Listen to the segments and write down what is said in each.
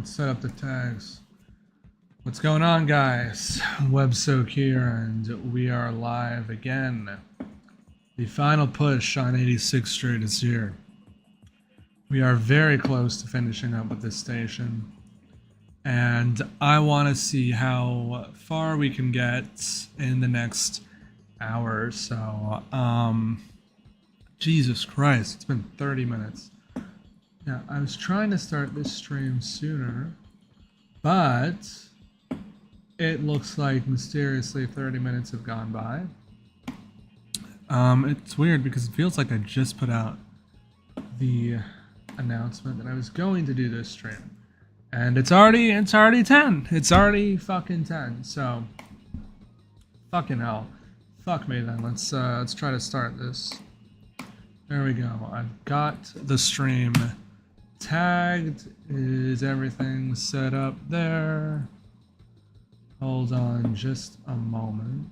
Set up the tags. What's going on, guys? WebSoak here, and we are live again. The final push on 86th Street is here. We are very close to finishing up with this station, and I want to see how far we can get in the next hour or so. Jesus Christ, it's been 30 minutes. Yeah, I was trying to start this stream sooner, but it looks like mysteriously 30 minutes have gone by. It's weird because it feels like I just put out the announcement that I was going to do this stream, and it's already 10. It's already fucking 10. So fucking hell, fuck me then. Let's try to start this. There we go. I've got the stream tagged. Is everything set up there? Hold on just a moment.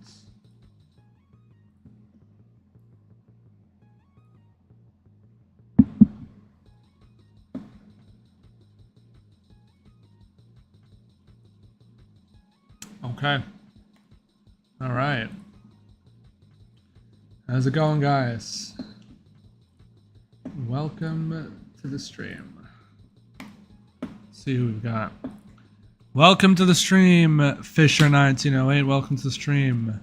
Okay. All right. How's it going, guys? Welcome to the stream. See who we've got. Welcome to the stream, Fisher1908. Welcome to the stream.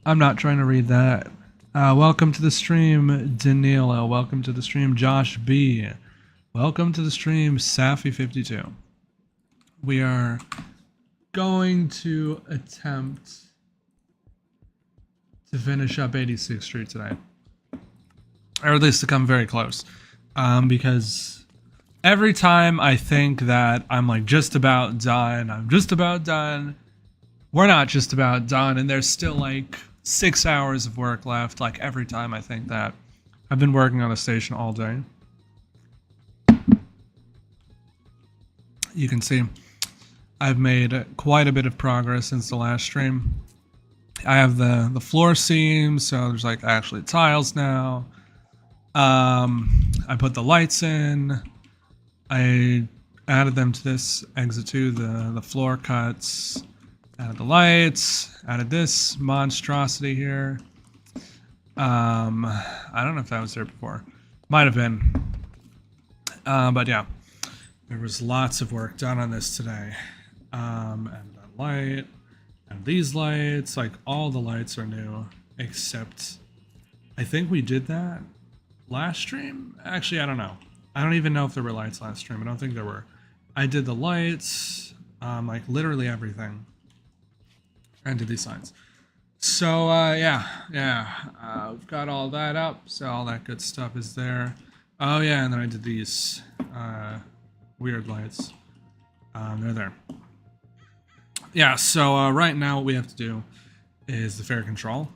I'm not trying to read that. Welcome to the stream, Danilo. Welcome to the stream, Josh B. Welcome to the stream, Safi52. We are going to attempt to finish up 86th Street today. Or at least to come very close. Because every time I think that I'm like just about done, we're not just about done, and there's still like 6 hours of work left. Like every time I think that. I've been working on the station all day. You can see I've made quite a bit of progress since the last stream. I have the floor seams, so there's like actually tiles now. I put the lights in. I added them to this exit too, the floor cuts. Added the lights. Added this monstrosity here. I don't know if that was there before. Might have been. But yeah, there was lots of work done on this today. And that light, and these lights, like all the lights are new, except I think we did that last stream? Actually, I don't know. I don't even know if there were lights last stream. I don't think there were. I did the lights, like literally everything. And did these signs. So, yeah. We've got all that up, so all that good stuff is there. Oh, yeah, and then I did these weird lights. They're there. Yeah, so right now what we have to do is the fare control.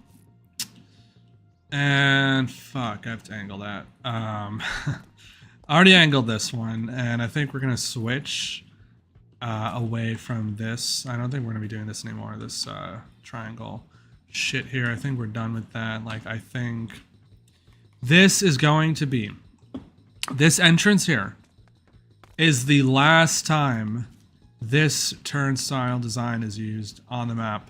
And fuck, I have to angle that. I already angled this one, and I think we're gonna switch away from this. I don't think we're gonna be doing this anymore, this triangle shit here. I think we're done with that. Like, I think this is going to be, this entrance here is the last time this turnstile design is used on the map.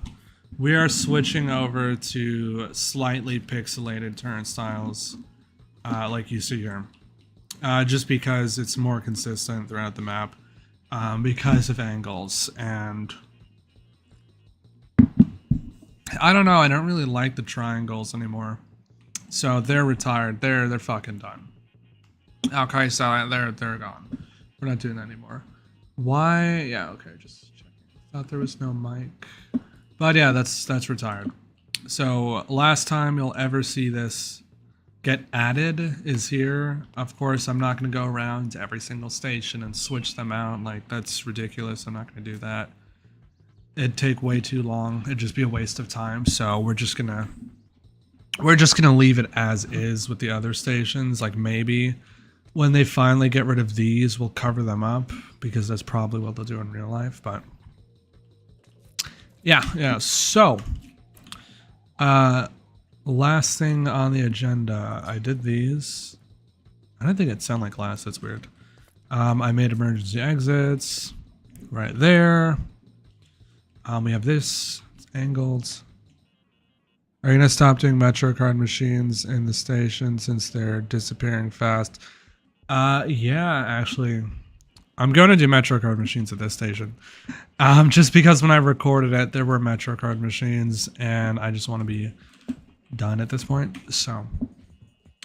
We are switching over to slightly pixelated turnstiles, like you see here, just because it's more consistent throughout the map, because of angles. And I don't know, I don't really like the triangles anymore, so they're retired. They're fucking done. Okay, so they're gone. We're not doing that anymore. Why? Yeah, okay, just checking. Thought there was no mic. But yeah, that's retired. So last time you'll ever see this get added is here. Of course, I'm not going to go around to every single station and switch them out. Like, that's ridiculous. I'm not going to do that. It'd take way too long. It'd just be a waste of time. So we're just gonna leave it as is with the other stations. Like, maybe when they finally get rid of these, we'll cover them up, because that's probably what they'll do in real life. But yeah, so last thing on the agenda, I did these. I don't think it sound like glass, that's weird. I made emergency exits right there. We have this. It's angled. Are you going to stop doing Metro card machines in the station since they're disappearing fast? Yeah, actually. I'm going to do Metro card machines at this station. Just because when I recorded it, there were Metro card machines, and I just want to be done at this point. So,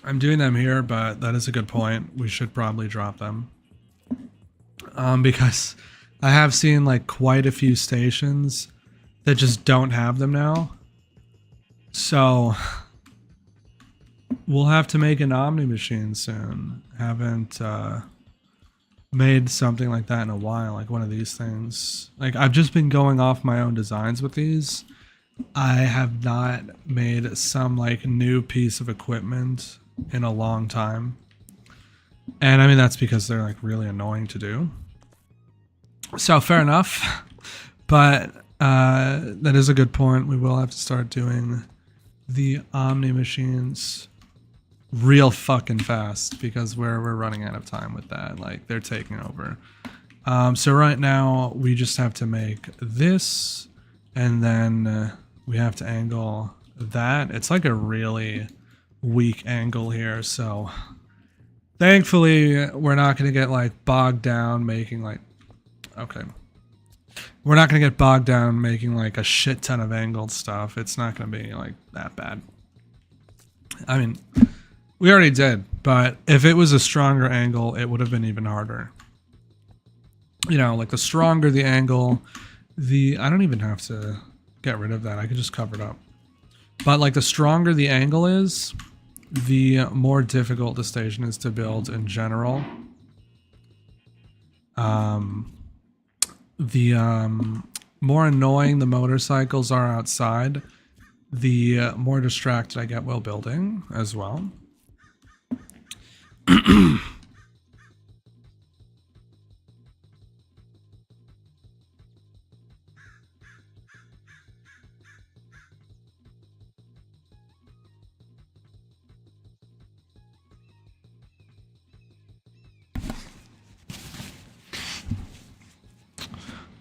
I'm doing them here, but that is a good point. We should probably drop them. Because I have seen like quite a few stations that just don't have them now. So we'll have to make an Omni machine soon. Haven't made something like that in a while, like one of these things. Like I've just been going off my own designs with these. I have not made some like new piece of equipment in a long time. And I mean, that's because they're like really annoying to do. So fair enough. But that is a good point. We will have to start doing the Omni machines real fucking fast because we're running out of time with that. Like they're taking over. So right now we just have to make this, and then we have to angle that. It's like a really weak angle here, so thankfully we're not going to get like bogged down making like, okay, we're not going to get bogged down making like a shit ton of angled stuff. It's not going to be like that bad. I mean, we already did, but if it was a stronger angle, it would have been even harder. You know, like the stronger the angle, I don't even have to get rid of that. I could just cover it up. But like the stronger the angle is, the more difficult the station is to build in general. The more annoying the motorcycles are outside, the more distracted I get while building as well.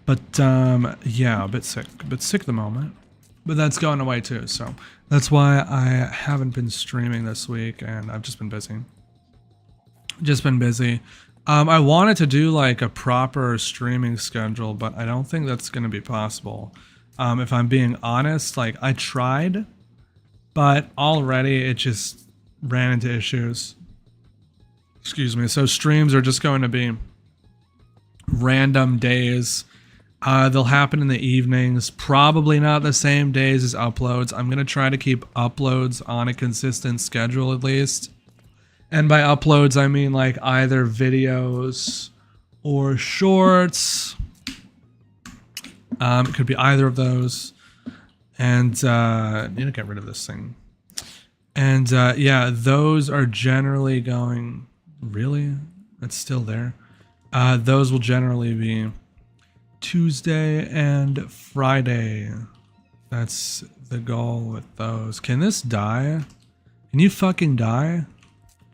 But yeah, a bit sick at the moment, but that's going away too. So that's why I haven't been streaming this week, and I've just been busy. I wanted to do like a proper streaming schedule, but I don't think that's going to be possible. If I'm being honest, like I tried, but already it just ran into issues. Excuse me. So streams are just going to be random days. They'll happen in the evenings, probably not the same days as uploads. I'm going to try to keep uploads on a consistent schedule at least. And by uploads, I mean like either videos or shorts. It could be either of those. And I need to get rid of this thing. And yeah, those are generally going... Really? It's still there. Those will generally be Tuesday and Friday. That's the goal with those. Can this die? Can you fucking die?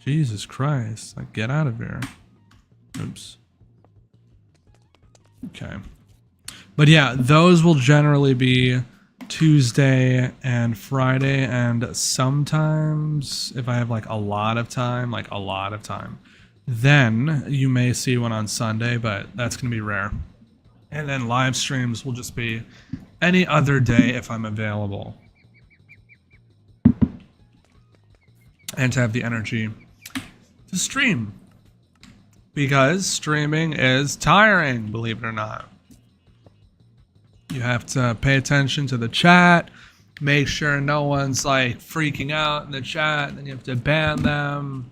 Jesus Christ. Like, get out of here. Oops. Okay. But yeah, those will generally be Tuesday and Friday, and sometimes if I have like a lot of time, then you may see one on Sunday, but that's going to be rare. And then live streams will just be any other day if I'm available. And to have the energy to stream. Because streaming is tiring, believe it or not. You have to pay attention to the chat, make sure no one's like freaking out in the chat, then you have to ban them.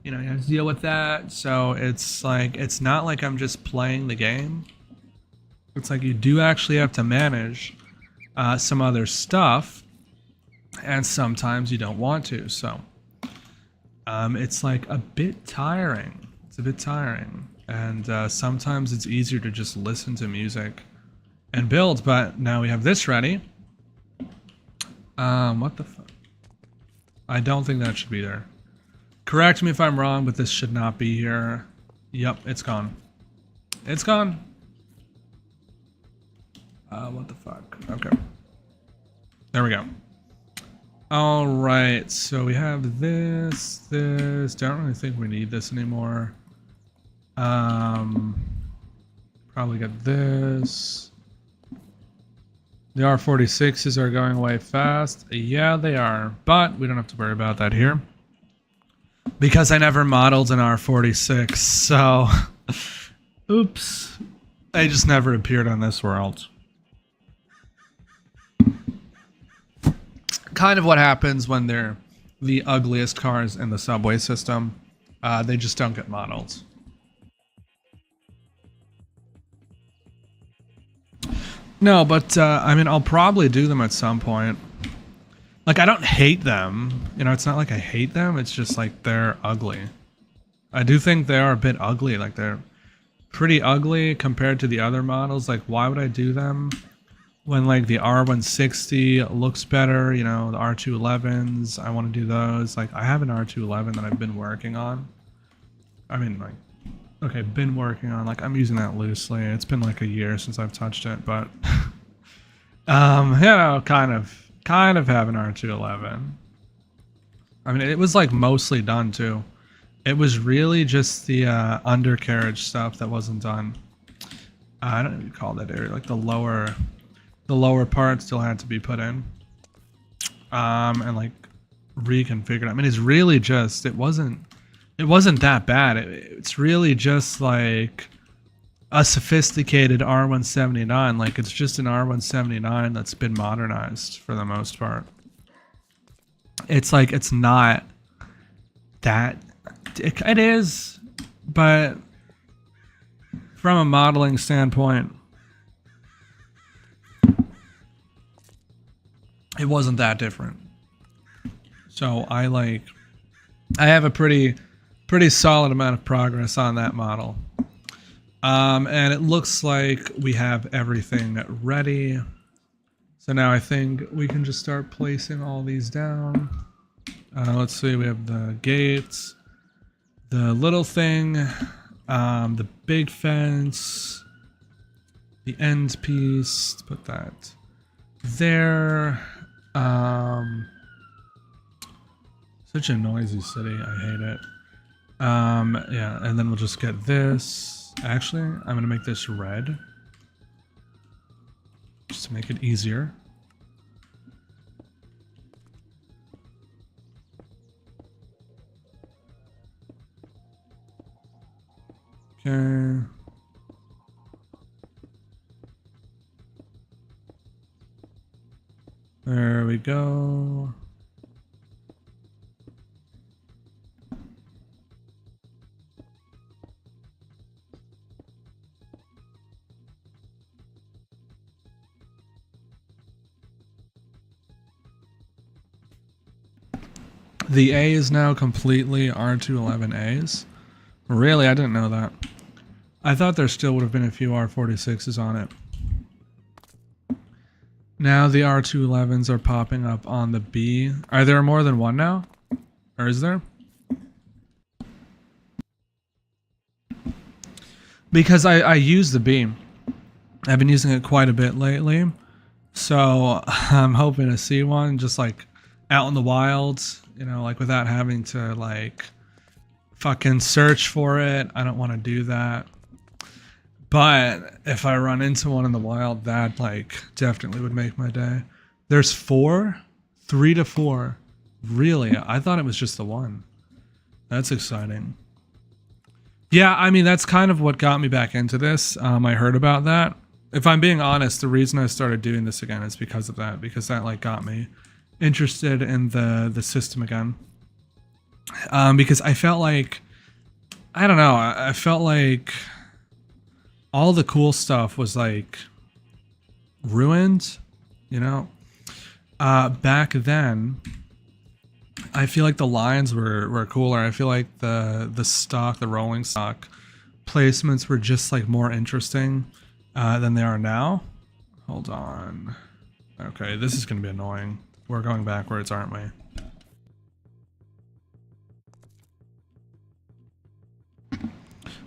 You know, you have to deal with that. So it's like, it's not like I'm just playing the game. It's like you do actually have to manage some other stuff, and sometimes you don't want to. So it's like a bit tiring. It's a bit tiring, and sometimes it's easier to just listen to music and build. But now we have this ready. What the fuck? I don't think that should be there. Correct me if I'm wrong, but this should not be here. Yep, it's gone. It's gone. What the fuck? Okay. There we go. All right, so we have this. Don't really think we need this anymore. Probably got this. The R46s are going away fast. Yeah, they are, but we don't have to worry about that here because I never modeled an R46, so oops, they just never appeared on this world. Kind of what happens when they're the ugliest cars in the subway system. They just don't get modeled. No, but I mean, I'll probably do them at some point. Like, I don't hate them. You know, it's not like I hate them. It's just like they're ugly. I do think they are a bit ugly. Like, they're pretty ugly compared to the other models. Like, why would I do them when, like, the R160 looks better? You know, the R211s, I want to do those. Like, I have an R211 that I've been working on. I mean, like, okay, been working on, like, I'm using that loosely. It's been like a year since I've touched it, but you know, kind of have an R211. I mean, it was like mostly done too. It was really just the undercarriage stuff that wasn't done. I don't know what you call that area, like the lower part still had to be put in. And like reconfigured. I mean, it's really just, it wasn't that bad. It's really just like a sophisticated R179. Like, it's just an R179 that's been modernized for the most part. It's like, it's not that, it is, but from a modeling standpoint, it wasn't that different. So I have a pretty solid amount of progress on that model. And it looks like we have everything ready. So now I think we can just start placing all these down. Let's see, we have the gates, the little thing, the big fence, the end piece, put that there. Such a noisy city, I hate it. Yeah, and then we'll just get this. Actually, I'm gonna make this red, just to make it easier. Okay. There we go. The A is now completely R211As. Really? I didn't know that. I thought there still would have been a few R46s on it. Now the R211s are popping up on the B. Are there more than one now? Or is there? Because I use the B. I've been using it quite a bit lately. So I'm hoping to see one just like out in the wild, you know, like without having to like fucking search for it. I don't want to do that. But if I run into one in the wild, that like definitely would make my day. There's 4? 3 to 4. Really? I thought it was just the one. That's exciting. Yeah, I mean, that's kind of what got me back into this. I heard about that. If I'm being honest, the reason I started doing this again is because of that. Because that like got me interested in the system again. Because I felt like, I don't know, I felt like all the cool stuff was like ruined, you know? Back then, I feel like the lines were cooler. I feel like the stock, the rolling stock placements were just like more interesting than they are now. Hold on. Okay, this is gonna be annoying. We're going backwards, aren't we?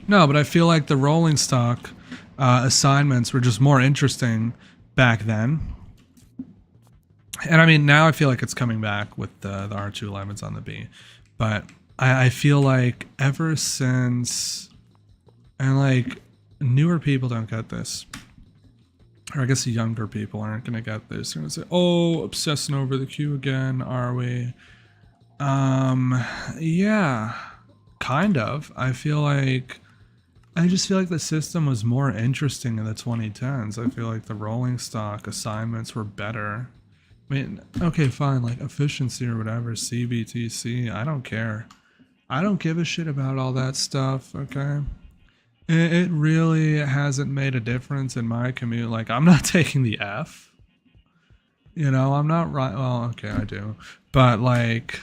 No, but I feel like the rolling stock assignments were just more interesting back then. And I mean, now I feel like it's coming back with the R211s on the B. But I feel like ever since, and like newer people don't get this. Or I guess the younger people aren't going to get this. They're going to say, oh, obsessing over the queue again, are we? Yeah, kind of. I just feel like the system was more interesting in the 2010s. I feel like the rolling stock assignments were better. I mean, okay, fine, like efficiency or whatever, CBTC, I don't care. I don't give a shit about all that stuff, okay? It really hasn't made a difference in my commute. Like, I'm not taking the F. You know, I'm not right. Well, okay, I do. But, like,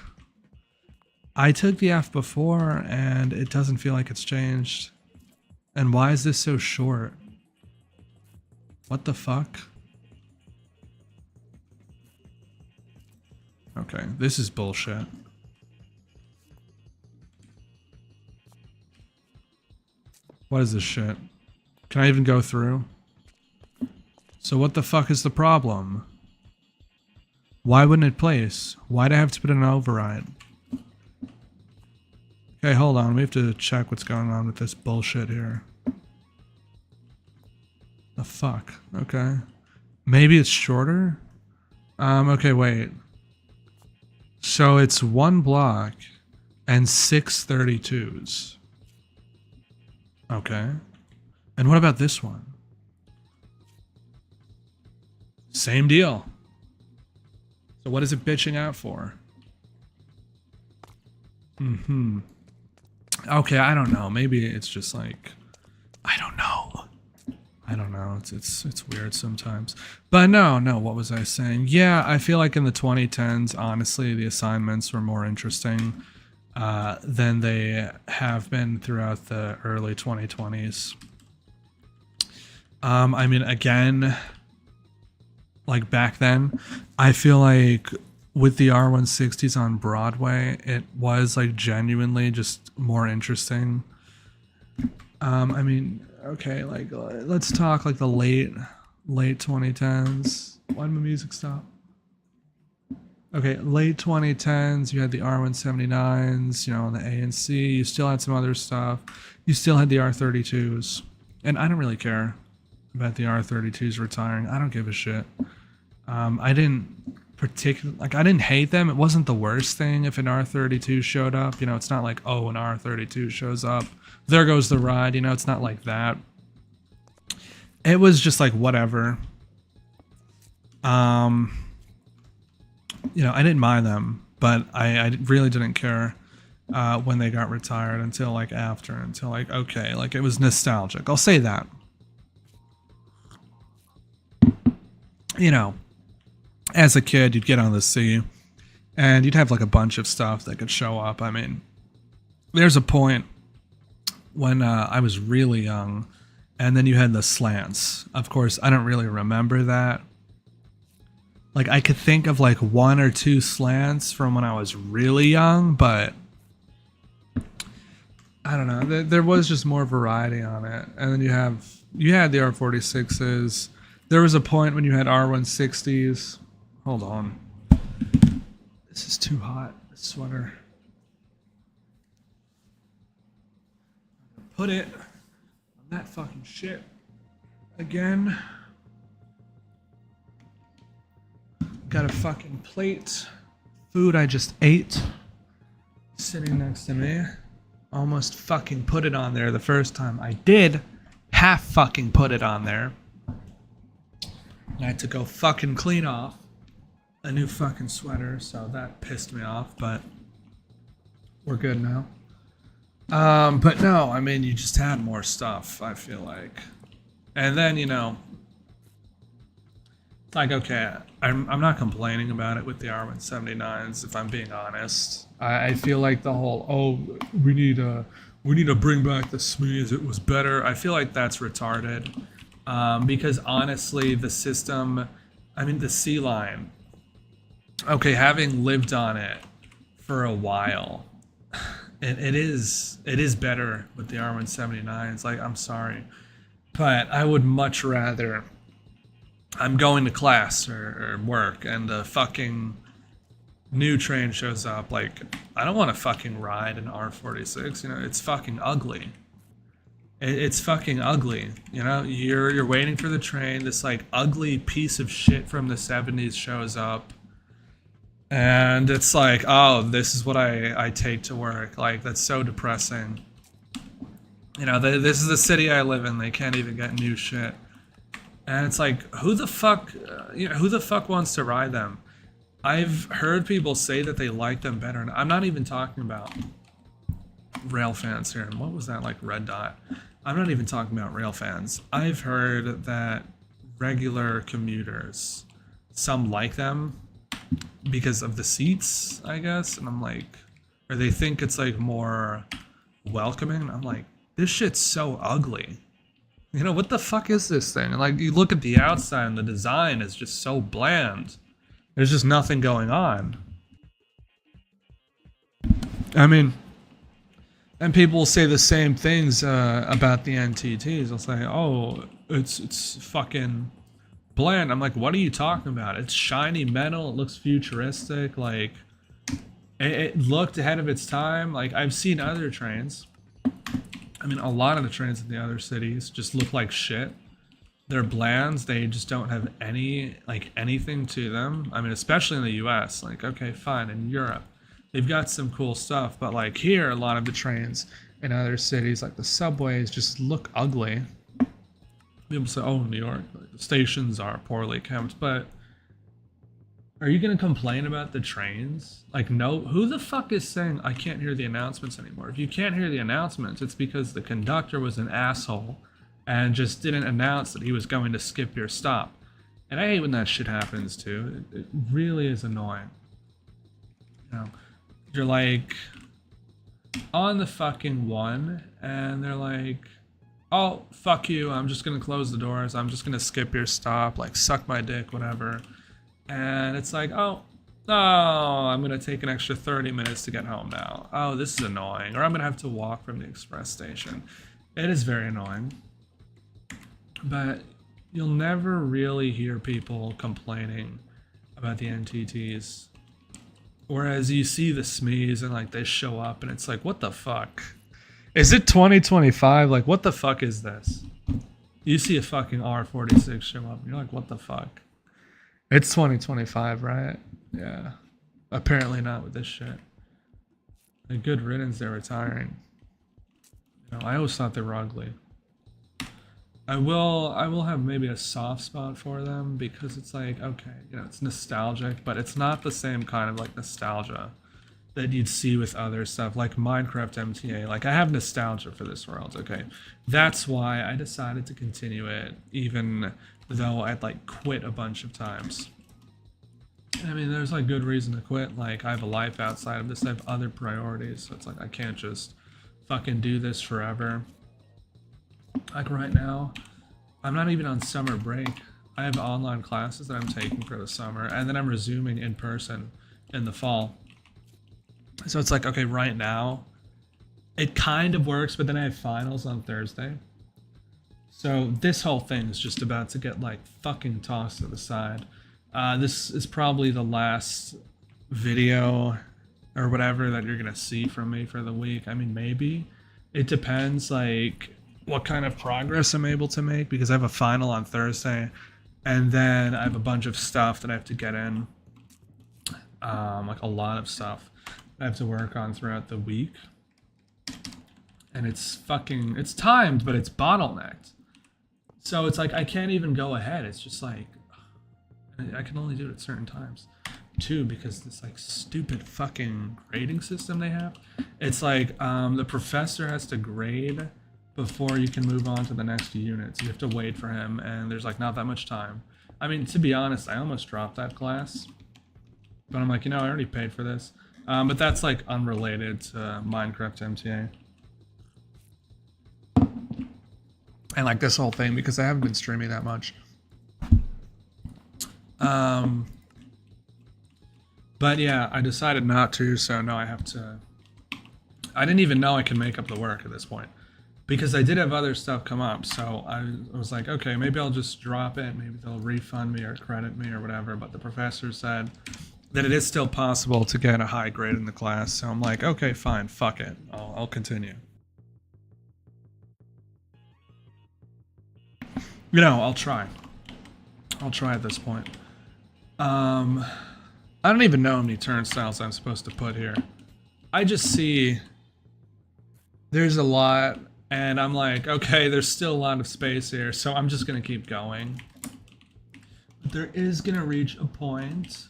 I took the F before, and it doesn't feel like it's changed. And why is this so short? What the fuck? Okay, this is bullshit. What is this shit? Can I even go through? So what the fuck is the problem? Why wouldn't it place? Why'd I have to put in an override? Okay, hold on. We have to check what's going on with this bullshit here. The fuck? Okay. Maybe it's shorter? Okay, wait. So it's one block and 6 32s. Okay. And what about this one? Same deal. So what is it bitching out for? Okay, I don't know. Maybe it's just like, I don't know. It's weird sometimes. But no, what was I saying? Yeah, I feel like in the 2010s, honestly, the assignments were more interesting than they have been throughout the early 2020s. I mean, again, like back then, I feel like with the R160s on Broadway, it was like genuinely just more interesting. I mean, okay, like let's talk like the late 2010s. Why did my music stop? Okay, late 2010s, you had the R179s, you know, and the A and C. You still had some other stuff. You still had the R32s. And I don't really care about the R32s retiring. I don't give a shit. I didn't I didn't hate them. It wasn't the worst thing if an R32 showed up. You know, it's not like, oh, an R32 shows up, there goes the ride. You know, it's not like that. It was just like whatever. You know, I didn't mind them, but I really didn't care when they got retired until like okay, like it was nostalgic. I'll say that. You know, as a kid, you'd get on the C, and you'd have like a bunch of stuff that could show up. I mean, there's a point when I was really young, and then you had the slants. Of course, I don't really remember that. Like, I could think of like 1 or 2 slants from when I was really young, but I don't know. There was just more variety on it. And then you had the R46s. There was a point when you had R160s. Hold on. This is too hot. This sweater. Put it on that fucking shit again. Got a fucking plate. Food I just ate. Sitting next to me. Almost fucking put it on there the first time. I did half fucking put it on there. And I had to go fucking clean off a new fucking sweater, so that pissed me off, but we're good now. But no, I mean, you just had more stuff, I feel like. And then, you know, like, okay, I'm not complaining about it with the R179s, if I'm being honest. I feel like the whole, oh, we need to bring back the SMEs, it was better. I feel like that's retarded. Because honestly, the system, I mean, the C line, okay, having lived on it for a while, it is better with the R179s. Like, I'm sorry, but I would much rather. I'm going to class or work, and the fucking new train shows up. Like, I don't want to fucking ride an R46. You know, it's fucking ugly. It's fucking ugly. You know, you're waiting for the train. This like ugly piece of shit from the '70s shows up, and it's like, oh, this is what I take to work. Like, that's so depressing. You know, this is the city I live in. They can't even get new shit, and it's like, who the fuck, who the fuck wants to ride them? I've heard people say that they like them better, and I'm not even talking about rail fans here. And what was that, like, red dot? I'm not even talking about rail fans. I've heard that regular commuters, some like them because of the seats, I guess. And I'm like, or they think it's like more welcoming. I'm like, this shit's so ugly. You know, what the fuck is this thing? And like, you look at the outside and the design is just so bland. There's just nothing going on. I mean, and people will say the same things about the NTTs. They'll say, "Oh, it's fucking bland." I'm like, "What are you talking about? It's shiny metal. It looks futuristic. Like, it looked ahead of its time. Like, I've seen other trains. I mean, a lot of the trains in the other cities just look like shit. They're bland. They just don't have anything to them. I mean, especially in the U.S. Like, okay, fine, in Europe, they've got some cool stuff, but like here, a lot of the trains in other cities, like the subways, just look ugly. People say, "Oh, New York, like, the stations are poorly kept," but are you gonna complain about the trains? Like, no, who the fuck is saying I can't hear the announcements anymore? If you can't hear the announcements, it's because the conductor was an asshole and just didn't announce that he was going to skip your stop. And I hate when that shit happens too. It really is annoying. You know, you're like on the fucking one, and they're like, "Oh, fuck you, I'm just gonna close the doors, I'm just gonna skip your stop, like, suck my dick, whatever." And it's like, "Oh, no, I'm gonna take an extra 30 minutes to get home now. Oh, this is annoying." Or I'm gonna have to walk from the express station. It is very annoying. But you'll never really hear people complaining about the NTTs. Whereas you see the SMEs and like they show up and it's like, what the fuck? Is it 2025? Like, what the fuck is this? You see a fucking R46 show up and you're like, what the fuck? It's 2025, right? Yeah. Apparently not with this shit. A good riddance, they're retiring. You know, I always thought they were ugly. I will have maybe a soft spot for them because it's like, okay, you know, it's nostalgic, but it's not the same kind of like nostalgia that you'd see with other stuff like Minecraft MTA. Like, I have nostalgia for this world, okay? That's why I decided to continue it, even though I'd like quit a bunch of times. I mean, there's like good reason to quit. Like, I have a life outside of this, I have other priorities, so it's like I can't just fucking do this forever. Like right now, I'm not even on summer break. I have online classes that I'm taking for the summer, and then I'm resuming in person in the fall. So it's like, okay, right now, it kind of works, but then I have finals on Thursday. So this whole thing is just about to get like fucking tossed to the side. This is probably the last video or whatever that you're gonna see from me for the week. I mean, maybe. It depends, like, what kind of progress I'm able to make, because I have a final on Thursday and then I have a bunch of stuff that I have to get in, like a lot of stuff I have to work on throughout the week, and it's timed, but it's bottlenecked, so it's like I can't even go ahead. It's just like I can only do it at certain times too, because this like stupid fucking grading system they have. It's like the professor has to grade before you can move on to the next unit. So you have to wait for him, and there's like not that much time. I mean, to be honest, I almost dropped that class, but I'm like, you know, I already paid for this. But that's like unrelated to Minecraft MTA. And like this whole thing, because I haven't been streaming that much. But yeah, I decided not to, so now I have to I didn't even know I could make up the work at this point because I did have other stuff come up. So I was like, okay, maybe I'll just drop it. Maybe they'll refund me or credit me or whatever. But the professor said that it is still possible to get a high grade in the class. So I'm like, okay, fine, fuck it. I'll continue. You know, I'll try. I'll try at this point. I don't even know how many turnstiles I'm supposed to put here. I just see there's a lot, and I'm like, okay, there's still a lot of space here, so I'm just gonna keep going. But there is gonna reach a point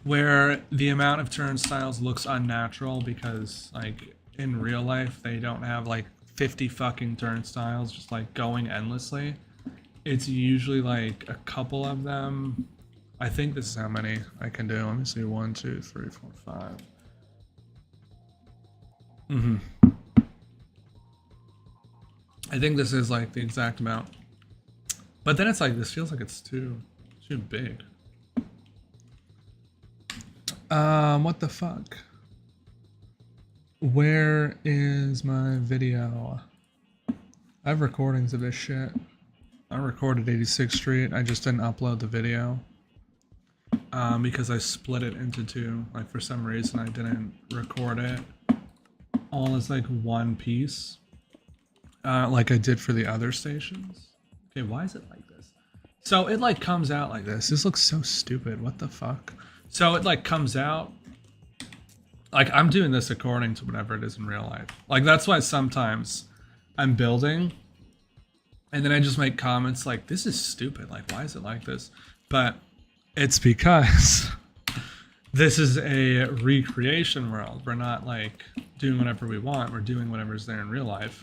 where the amount of turnstiles looks unnatural because, like, in real life, they don't have like 50 fucking turnstiles just like going endlessly. It's usually like a couple of them. I think this is how many I can do. Let me see. 1, 2, 3, 4, 5. I think this is like the exact amount. But then it's like, this feels like it's too big. What the fuck? Where is my video? I have recordings of this shit. I recorded 86th Street. I just didn't upload the video. Because I split it into two. Like, for some reason I didn't record it all as like one piece. Like I did for the other stations. Okay, why is it like this? So it like comes out like this. This looks so stupid. What the fuck? So it like comes out. Like, I'm doing this according to whatever it is in real life. Like, that's why sometimes I'm building and then I just make comments like, this is stupid. Like, why is it like this? But it's because this is a recreation world. We're not like doing whatever we want. We're doing whatever's there in real life.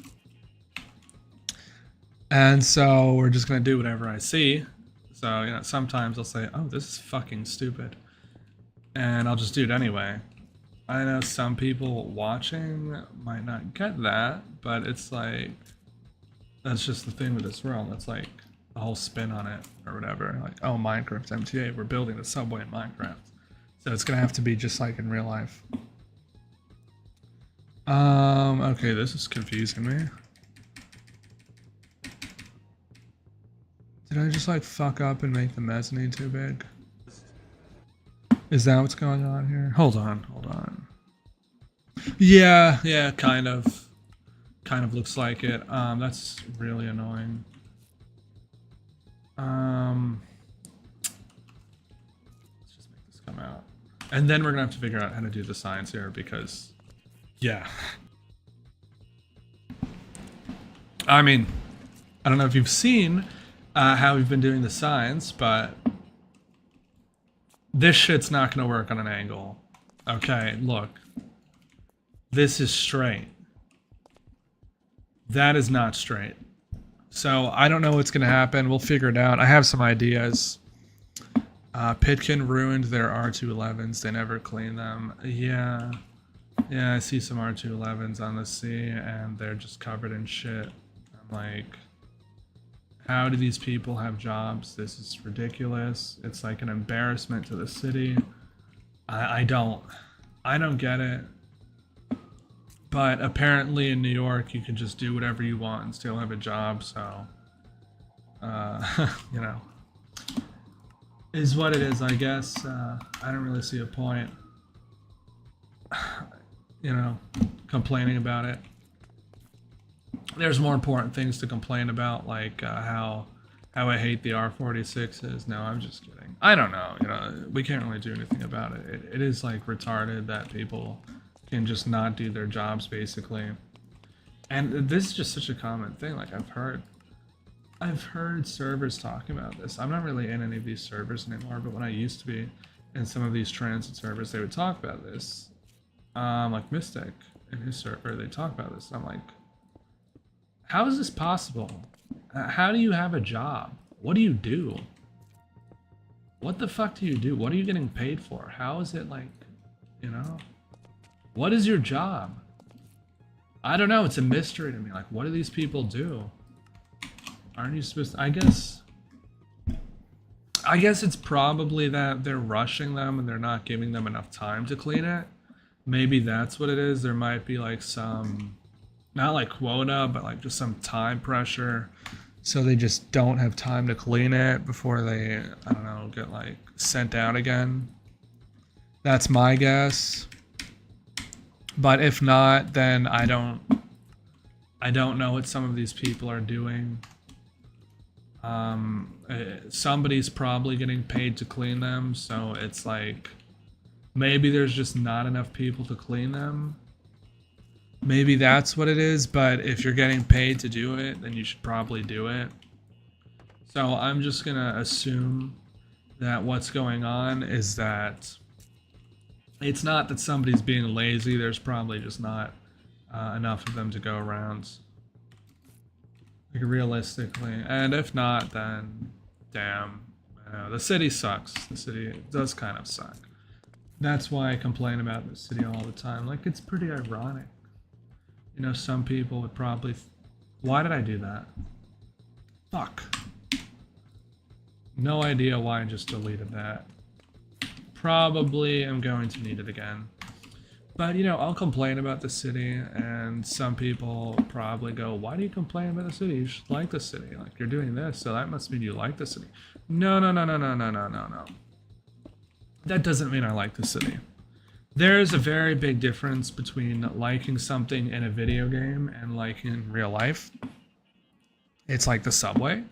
And so we're just going to do whatever I see. So, you know, sometimes I'll say, oh, this is fucking stupid. And I'll just do it anyway. I know some people watching might not get that, but it's like, that's just the thing with this world. It's like a whole spin on it or whatever. Like, oh, Minecraft MTA, we're building the subway in Minecraft. So it's gonna have to be just like in real life. Okay, this is confusing me. Did I just like fuck up and make the mezzanine too big? Is that what's going on here? Hold on. Yeah, kind of. Kind of looks like it. That's really annoying. Let's just make this come out. And then we're gonna have to figure out how to do the signs here because, yeah. I mean, I don't know if you've seen how we've been doing the signs, but this shit's not gonna work on an angle. Okay, look. This is straight. That is not straight. So I don't know what's gonna happen. We'll figure it out. I have some ideas. Pitkin ruined their R211s. They never cleaned them. Yeah, I see some R211s on the sea and they're just covered in shit. I'm like, how do these people have jobs? This is ridiculous. It's like an embarrassment to the city. I don't get it. But apparently in New York, you can just do whatever you want and still have a job, so, you know, is what it is, I guess. I don't really see a point, you know, complaining about it. There's more important things to complain about, like how I hate the R46s. No, I'm just kidding. I don't know, you know, we can't really do anything about it. It is, like, retarded that people can just not do their jobs, basically. And this is just such a common thing. Like, I've heard servers talking about this. I'm not really in any of these servers anymore, but when I used to be in some of these transit servers, they would talk about this. Like Mystic in his server, they talk about this. I'm like, how is this possible? How do you have a job? What do you do? What the fuck do you do? What are you getting paid for? How is it like, you know? What is your job? I don't know. It's a mystery to me. Like, what do these people do? Aren't you supposed to... I guess it's probably that they're rushing them and they're not giving them enough time to clean it. Maybe that's what it is. There might be like some, not like quota, but like just some time pressure. So they just don't have time to clean it before they, I don't know, get like sent out again. That's my guess. But if not, then I don't know what some of these people are doing. Somebody's probably getting paid to clean them, so it's like maybe there's just not enough people to clean them. Maybe that's what it is, but if you're getting paid to do it, then you should probably do it. So I'm just gonna assume that what's going on is that it's not that somebody's being lazy, there's probably just not enough of them to go around. Like realistically, and if not, then damn, the city sucks. The city does kind of suck. That's why I complain about the city all the time. Like, it's pretty ironic. You know, some people would probably... Why did I do that? Fuck. No idea why I just deleted that. Probably am going to need it again. But, you know, I'll complain about the city, and some people probably go, why do you complain about the city? You should like the city. Like, you're doing this, so that must mean you like the city. No. That doesn't mean I like the city. There's a very big difference between liking something in a video game and liking in real life. It's like the subway.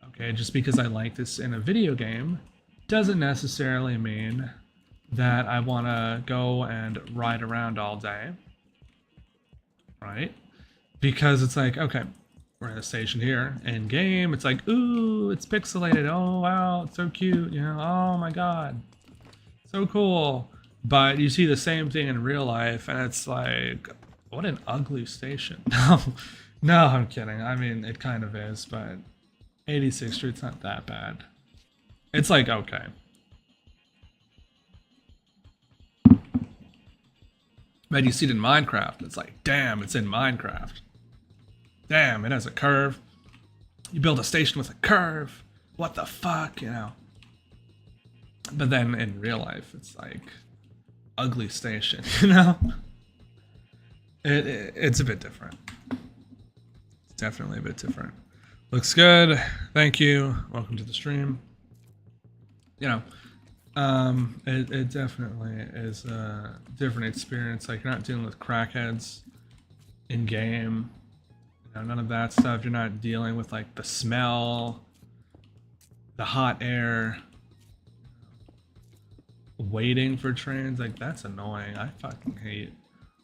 Okay, just because I like this in a video game doesn't necessarily mean that I want to go and ride around all day, right? Because it's like, okay, we're at a station here. In game, it's like, ooh, it's pixelated. Oh, wow, it's so cute. You know, oh my God, so cool. But you see the same thing in real life, and it's like, what an ugly station. No, I'm kidding. I mean, it kind of is, but 86th Street's not that bad. It's like, okay. But you see it in Minecraft. It's like, damn, it's in Minecraft. Damn, it has a curve. You build a station with a curve. What the fuck, you know? But then in real life, it's like ugly station, you know? It's a bit different. It's definitely a bit different. Looks good. Thank you. Welcome to the stream. You know, it definitely is a different experience. Like, you're not dealing with crackheads in game. You know, none of that stuff. You're not dealing with like the smell, the hot air, waiting for trains. Like, that's annoying. I fucking hate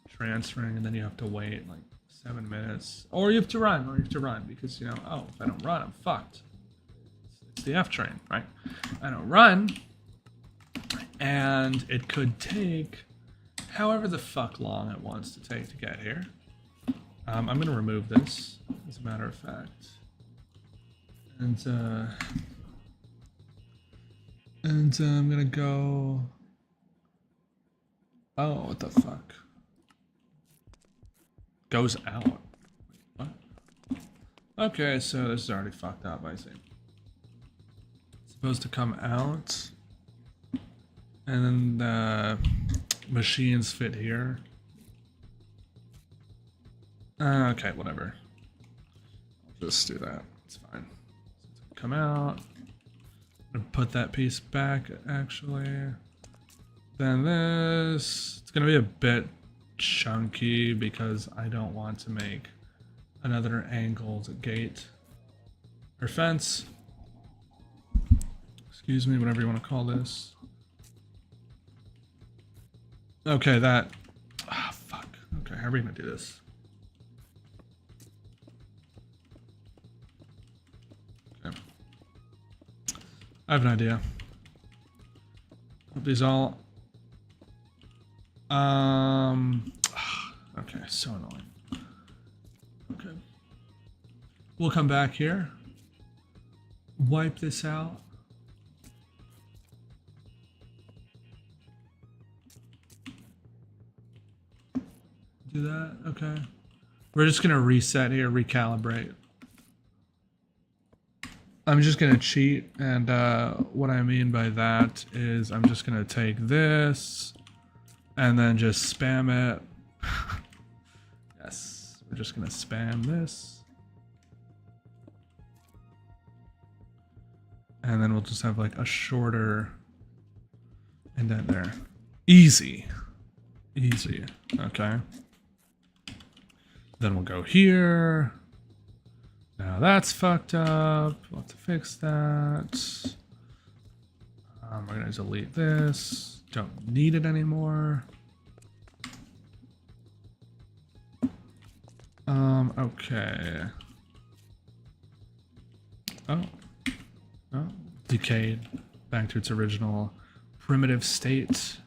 transferring and then you have to wait like 7 minutes, or you have to run, because, you know, oh, if I don't run, I'm fucked. It's the F train, right? I don't run, and it could take however the fuck long it wants to take to get here. I'm gonna remove this, as a matter of fact, and I'm gonna go. Oh, what the fuck? Goes out. What? Okay, so this is already fucked up, I see. It's supposed to come out, and then the machines fit here. Okay, whatever. I'll just do that. It's fine. Come out. I'm gonna put that piece back, actually. Then this. It's gonna be a bit chunky because I don't want to make another angled gate or fence. Excuse me, whatever you want to call this. Okay, that. Ah, fuck. Okay, how are we gonna do this? Okay. I have an idea. Hope these all. Okay, so annoying. Okay. We'll come back here. Wipe this out. Do that, okay. We're just gonna reset here, recalibrate. I'm just gonna cheat, and what I mean by that is I'm just gonna take this and then just spam it. Yes, we're just gonna spam this. And then we'll just have like a shorter indent there. Easy. Easy. Okay. Then we'll go here. Now that's fucked up. We'll have to fix that. We're gonna delete this. Don't need it anymore. Okay. Oh. Oh. Decayed. Back to its original primitive state.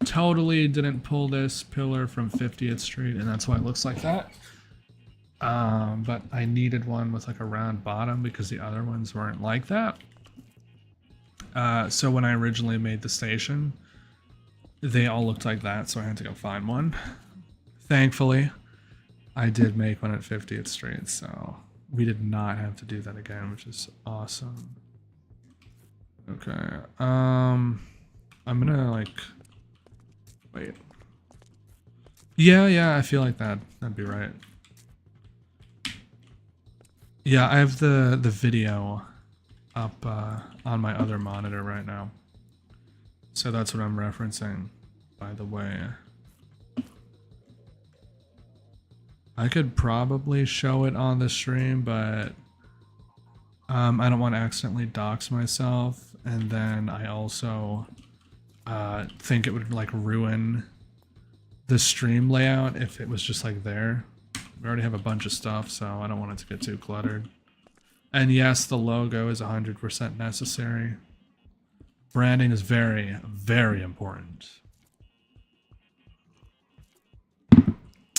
Totally didn't pull this pillar from 50th Street, and that's why it looks like that. But I needed one with like a round bottom because the other ones weren't like that. So when I originally made the station, they all looked like that, so I had to go find one. Thankfully, I did make one at 50th Street, so we did not have to do that again, which is awesome. Okay, I'm gonna like... Wait. Yeah, I feel like that'd be right. Yeah, I have the video up on my other monitor right now. So that's what I'm referencing, by the way. I could probably show it on the stream, but I don't want to accidentally dox myself, and then I also think it would like ruin the stream layout if it was just like there. We already have a bunch of stuff, so I don't want it to get too cluttered. And yes, the logo is 100% necessary. Branding is very, very important.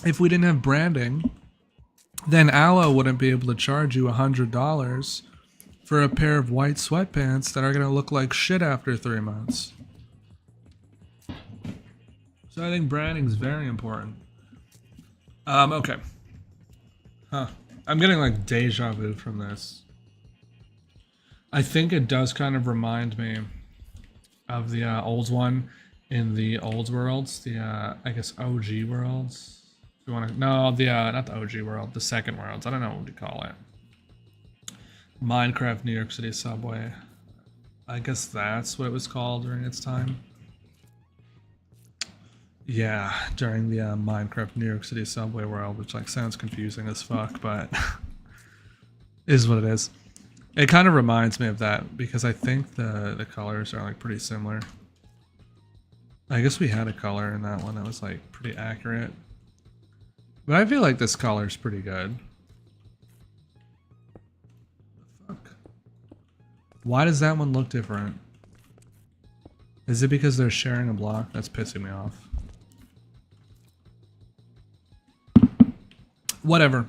If we didn't have branding, then Aloe wouldn't be able to charge you $100 for a pair of white sweatpants that are going to look like shit after 3 months. So I think branding is very important. Okay. Huh. I'm getting like deja vu from this. I think it does kind of remind me of the old one in the old worlds. The, I guess, OG worlds. If you want to... No, the, not the OG world. The second worlds. I don't know what you call it. Minecraft New York City Subway. I guess that's what it was called during its time. Yeah, during the Minecraft New York City Subway world, which like sounds confusing as fuck, but is what it is. It kind of reminds me of that because I think the colors are like pretty similar. I guess we had a color in that one that was like pretty accurate. But I feel like this color is pretty good. The fuck? Why does that one look different? Is it because they're sharing a block? That's pissing me off. Whatever.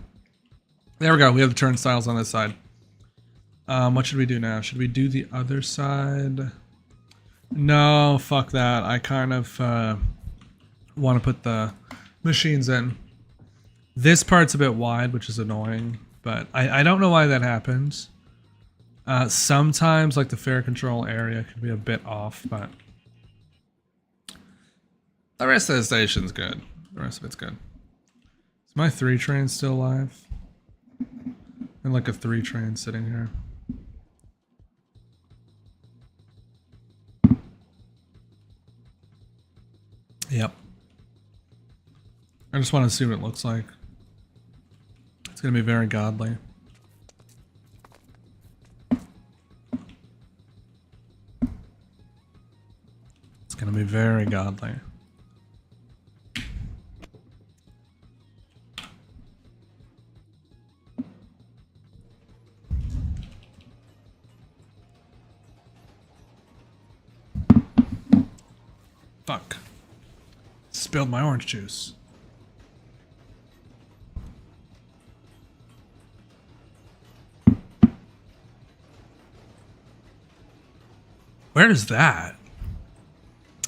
There we go. We have the turnstiles on this side. What should we do now? Should we do the other side? No, fuck that. I kind of want to put the machines in. This part's a bit wide, which is annoying, but I don't know why that happens. Sometimes, like, the fare control area can be a bit off, but the rest of the station's good. The rest of it's good. Is my 3 train still live? And like a 3 train sitting here. Yep. I just want to see what it looks like. It's going to be very godly. It's going to be very godly. Fuck. Spilled my orange juice. Where is that?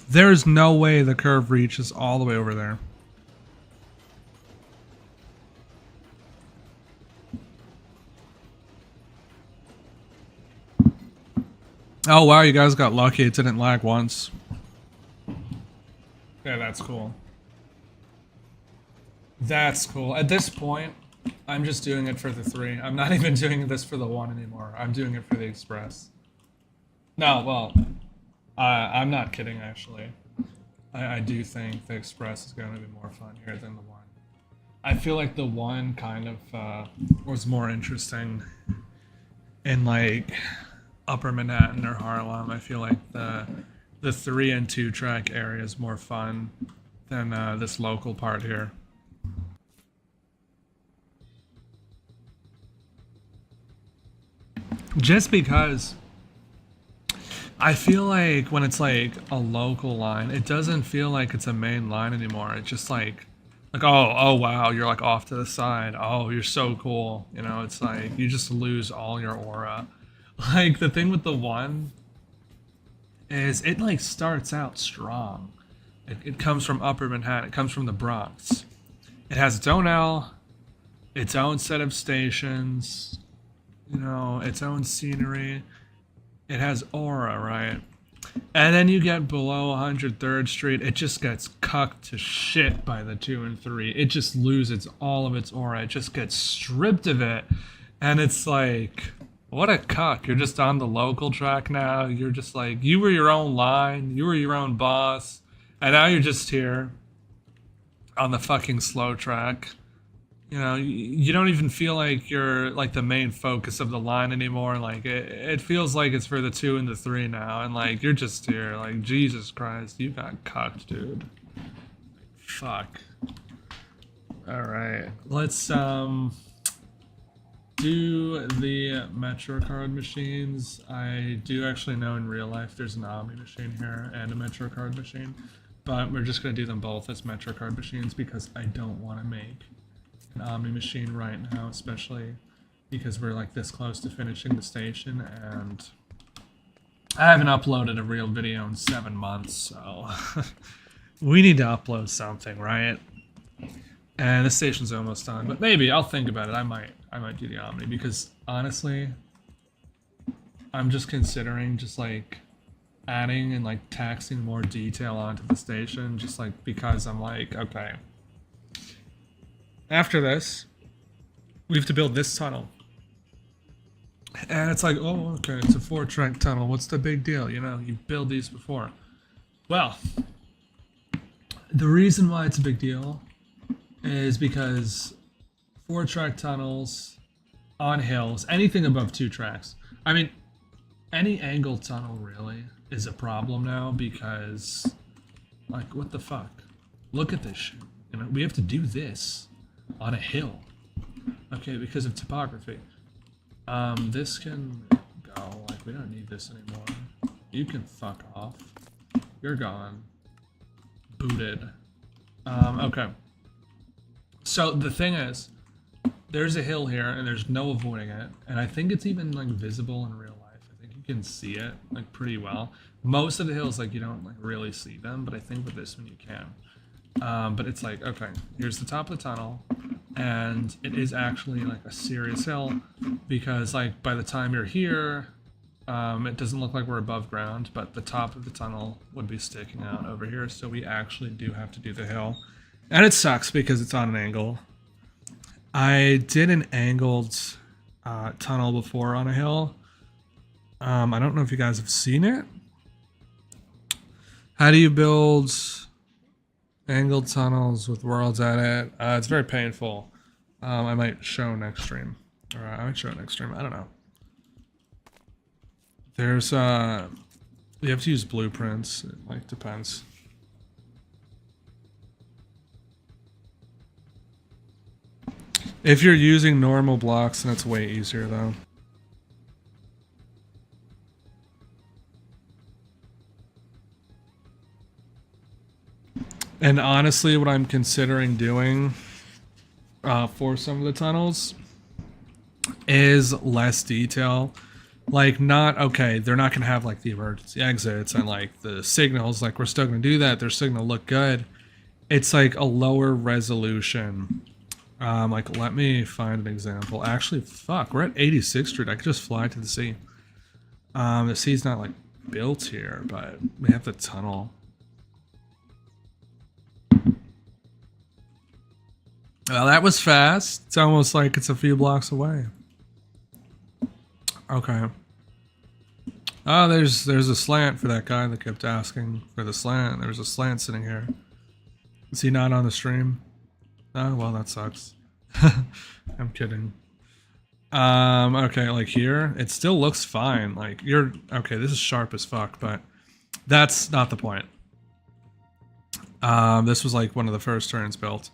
There is no way the curve reaches all the way over there. Oh wow, you guys got lucky. It didn't lag once. Yeah, that's cool. That's cool. At this point, I'm just doing it for the 3. I'm not even doing this for the 1 anymore. I'm doing it for the Express. No, well, I'm not kidding, actually. I do think the Express is going to be more fun here than the 1. I feel like the 1 kind of was more interesting in, like, Upper Manhattan or Harlem. I feel like the 3 and 2 track area is more fun than this local part here. Just because I feel like when it's like a local line, it doesn't feel like it's a main line anymore. It's just like oh wow, you're like off to the side. Oh, you're so cool. You know, it's like you just lose all your aura. Like the thing with the 1 is it like starts out strong. It comes from Upper Manhattan. It comes from the Bronx. It has its own L, its own set of stations, you know, its own scenery. It has aura, right? And then you get below 103rd Street, it just gets cucked to shit by the 2 and 3. It just loses all of its aura. It just gets stripped of it. And it's like, what a cuck. You're just on the local track now. You're just like, you were your own line. You were your own boss. And now you're just here on the fucking slow track. You know, you don't even feel like you're like the main focus of the line anymore. Like it feels like it's for the 2 and the 3 now, and like you're just here. Like Jesus Christ, you got cucked, dude. Fuck. All right, let's do the Metro card machines. I do actually know in real life there's an Omni machine here and a Metro card machine, but we're just gonna do them both as Metro card machines because I don't want to make an Omni machine right now, especially because we're like this close to finishing the station and I haven't uploaded a real video in 7 months, so we need to upload something, right? And the station's almost done, but maybe I'll think about it. I might do the Omni because honestly, I'm just considering just like adding and like taxing more detail onto the station, just like because I'm like, okay, after this, we have to build this tunnel. And it's like, oh, okay, it's a 4-track tunnel. What's the big deal? You know, you build these before. Well, the reason why it's a big deal is because 4-track tunnels on hills, anything above 2 tracks. I mean, any angled tunnel really is a problem now because, like, what the fuck? Look at this shit. You know, we have to do this on a hill. Okay, because of topography. This can go. Like, we don't need this anymore. You can fuck off. You're gone. Booted. Okay. So the thing is, there's a hill here, and there's no avoiding it. And I think it's even like visible in real life. I think you can see it like pretty well. Most of the hills, like you don't like really see them, but I think with this one you can. But it's like, okay, here's the top of the tunnel, and it is actually like a serious hill because like by the time you're here, it doesn't look like we're above ground, but the top of the tunnel would be sticking out over here, so we actually do have to do the hill. And it sucks because it's on an angle. I did an angled tunnel before on a hill. I don't know if you guys have seen it. How do you build angled tunnels with worlds at it? It's very painful. I might show next stream. Or I might show it next stream. I don't know. There's you have to use blueprints. It like depends. If you're using normal blocks, then it's way easier though. And honestly, what I'm considering doing for some of the tunnels is less detail. Like, not, okay, they're not going to have, like, the emergency exits and, like, the signals. Like, we're still going to do that. Their signal look good. It's, like, a lower resolution. Like, let me find an example. Actually, fuck, we're at 86th Street. I could just fly to the sea. The sea's not, like, built here, but we have the tunnel. Well, that was fast. It's almost like it's a few blocks away. Okay. Oh, there's a slant for that guy that kept asking for the slant. There's a slant sitting here. Is he not on the stream? Oh, well, that sucks. I'm kidding. Okay, like here, it still looks fine. Like, you're... Okay, this is sharp as fuck, but that's not the point. This was like one of the first turns built.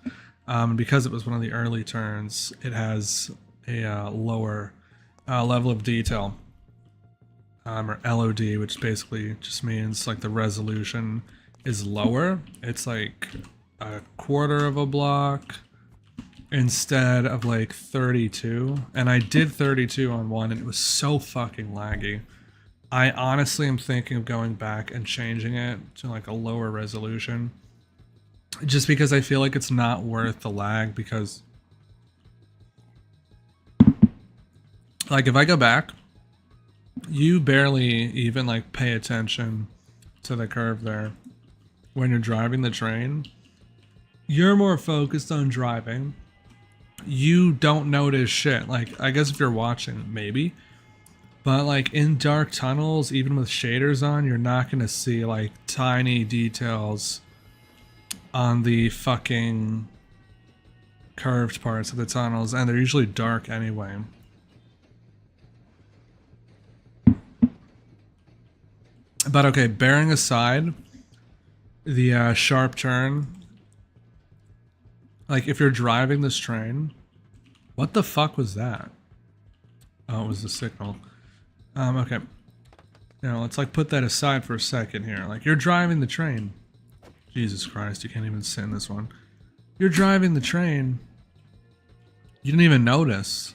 Because it was one of the early turns, it has a lower level of detail. Or LOD, which basically just means like the resolution is lower. It's like a quarter of a block instead of like 32. And I did 32 on one and it was so fucking laggy. I honestly am thinking of going back and changing it to like a lower resolution. Just because I feel like it's not worth the lag, because like if I go back, you barely even like pay attention to the curve there when you're driving the train. You're more focused on driving. You don't notice shit. Like, I guess if you're watching, maybe. But like in dark tunnels, even with shaders on, you're not gonna see like tiny details on the fucking curved parts of the tunnels, and they're usually dark anyway. But okay, bearing aside the sharp turn, like if you're driving this train, what the fuck was that? Oh, it was the signal. Okay. Now let's like put that aside for a second here. Like you're driving the train. Jesus Christ, you can't even sit in this one. You're driving the train. You didn't even notice.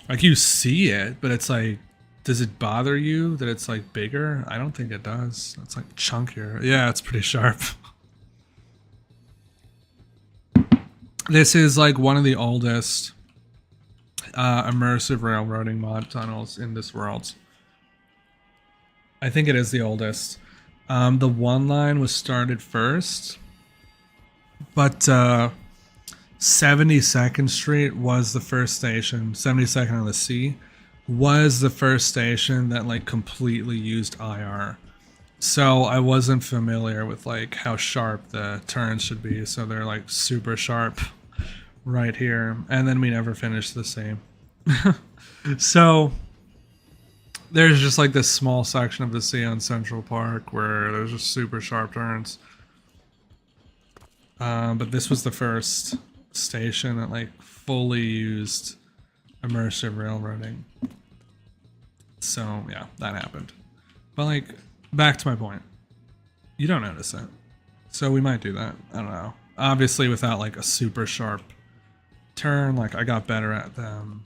Like you see it, but it's like, does it bother you that it's like bigger? I don't think it does. It's like chunkier. Yeah, it's pretty sharp. This is like one of the oldest immersive railroading mod tunnels in this world. I think it is the oldest. The one line was started first, but 72nd Street was the first station. 72nd on the sea was the first station that like completely used IR. So I wasn't familiar with like how sharp the turns should be. So they're like super sharp right here. And then we never finished the same. So there's just like this small section of the sea on Central Park where there's just super sharp turns. But this was the first station that like fully used immersive railroading. So yeah, that happened. But like, back to my point. You don't notice it. So we might do that. I don't know. Obviously without like a super sharp turn, like I got better at them.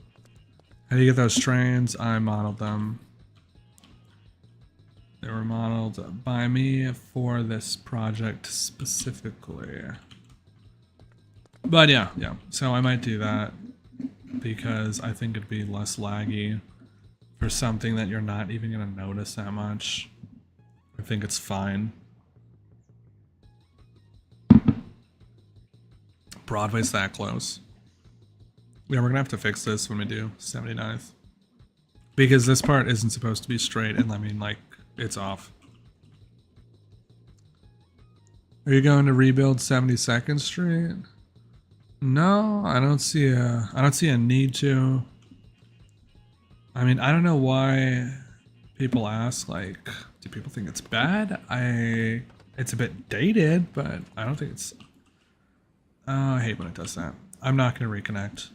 How do you get those trains? I modeled them. They were modeled by me for this project specifically. But yeah. So I might do that because I think it'd be less laggy for something that you're not even going to notice that much. I think it's fine. Broadway's that close. Yeah, we're going to have to fix this when we do 79th. Because this part isn't supposed to be straight, and I mean, like, it's off. Are you going to rebuild 72nd Street? No, I don't see a need to. I mean, I don't know why people ask, like, do people think it's bad? It's a bit dated, but I don't think it's... I hate when it does that. I'm not going to reconnect.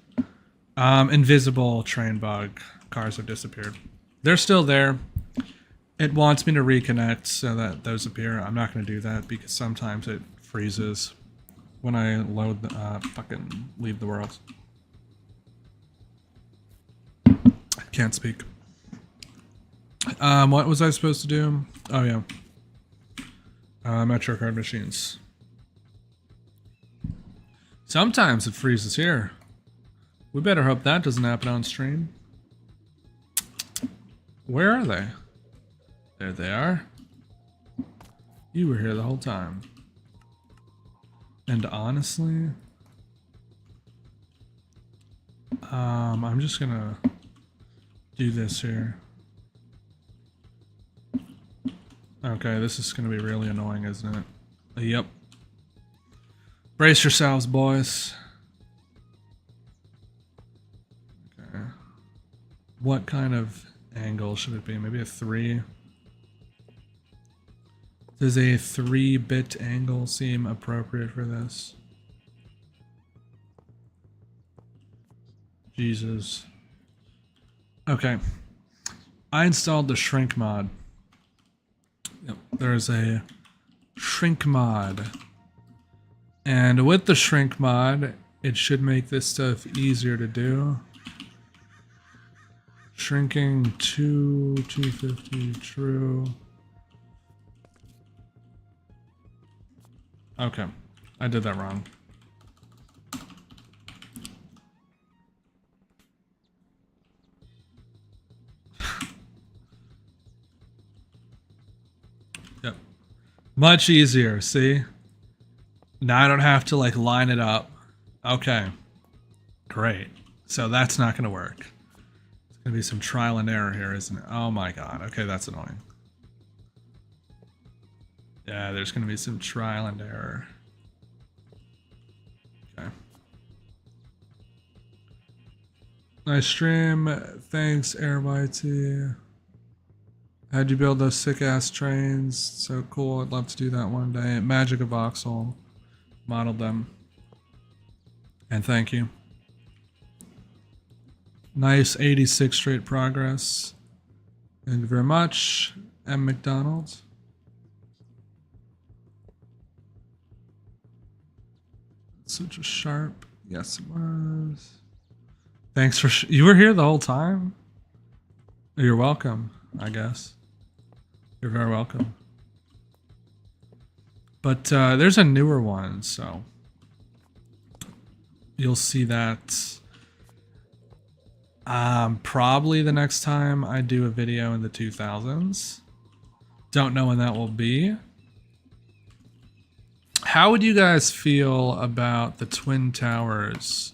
Invisible train bug. Cars have disappeared. They're still there. It wants me to reconnect so that those appear. I'm not going to do that because sometimes it freezes when I load the, fucking leave the world. Can't speak. What was I supposed to do? Oh yeah. Metro card machines. Sometimes it freezes here. We better hope that doesn't happen on stream. Where are they? There they are. You were here the whole time. And honestly, I'm just gonna do this here. Okay, this is gonna be really annoying, isn't it? Yep. Brace yourselves, boys. Okay. What kind of angle should it be? Maybe a 3? Does a 3-bit angle seem appropriate for this? Jesus. Okay. I installed the shrink mod. Yep, there's a shrink mod. And with the shrink mod, it should make this stuff easier to do. Shrinking to 250, true. Okay, I did that wrong. Yep. Much easier, see? Now I don't have to like line it up. Okay. Great. So that's not going to work. It's going to be some trial and error here, isn't it? Oh my god. Okay, that's annoying. Yeah, there's going to be some trial and error. Okay. Nice stream. Thanks, Airbyte. How'd you build those sick-ass trains? So cool. I'd love to do that one day. Magic of Vauxhall modeled them. And thank you. Nice 86 straight progress. Thank you very much, M. McDonald. Such a sharp. Yes, it was. Thanks for. You were here the whole time? You're welcome, I guess. You're very welcome. But there's a newer one, so you'll see that probably the next time I do a video in the 2000s. Don't know when that will be. How would you guys feel about the Twin Towers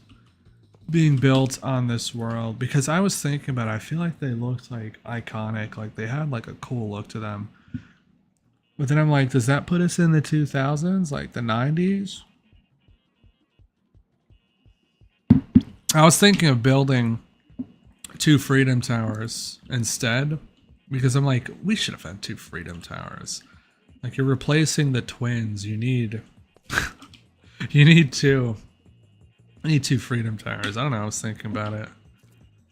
being built on this world? Because I was thinking about it, I feel like they looked like iconic, like they had like a cool look to them. But then I'm like, does that put us in the 2000s, like the 90s? I was thinking of building 2 Freedom Towers instead, because I'm like, we should have had 2 Freedom Towers. Like, you're replacing the twins. You need you need 2. I need 2 Freedom Towers. I don't know, I was thinking about it.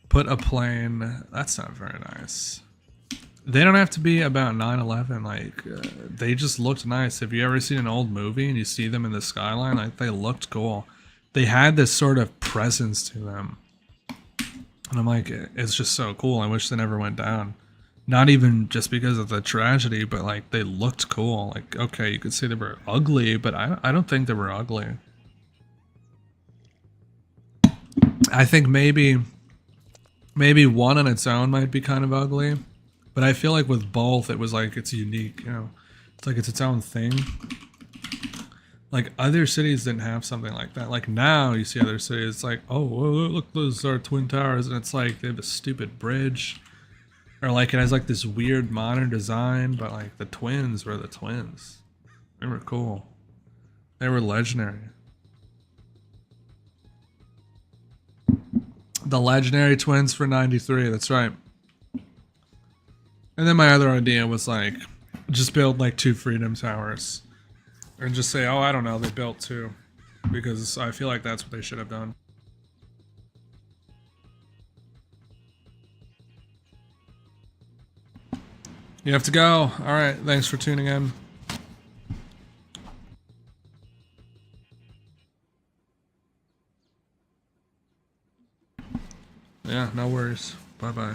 Put a plane. That's not very nice. They don't have to be about 9/11. Like, they just looked nice. Have you ever seen an old movie and you see them in the skyline? Like, they looked cool. They had this sort of presence to them. And I'm like, it's just so cool. I wish they never went down. Not even just because of the tragedy, but like they looked cool. Like, okay, you could say they were ugly, but I don't think they were ugly. I think maybe one on its own might be kind of ugly, but I feel like with both, it was like it's unique. You know, it's like it's its own thing. Like other cities didn't have something like that. Like now you see other cities, it's like, oh, well, look, those are Twin Towers, and it's like they have a stupid bridge. Or like it has like this weird modern design, but like the twins were the twins. They were cool. They were legendary. The legendary twins for 93, that's right. And then my other idea was like, just build like 2 Freedom Towers. And just say, oh, I don't know, they built 2. Because I feel like that's what they should have done. You have to go. All right. Thanks for tuning in. Yeah, no worries. Bye-bye.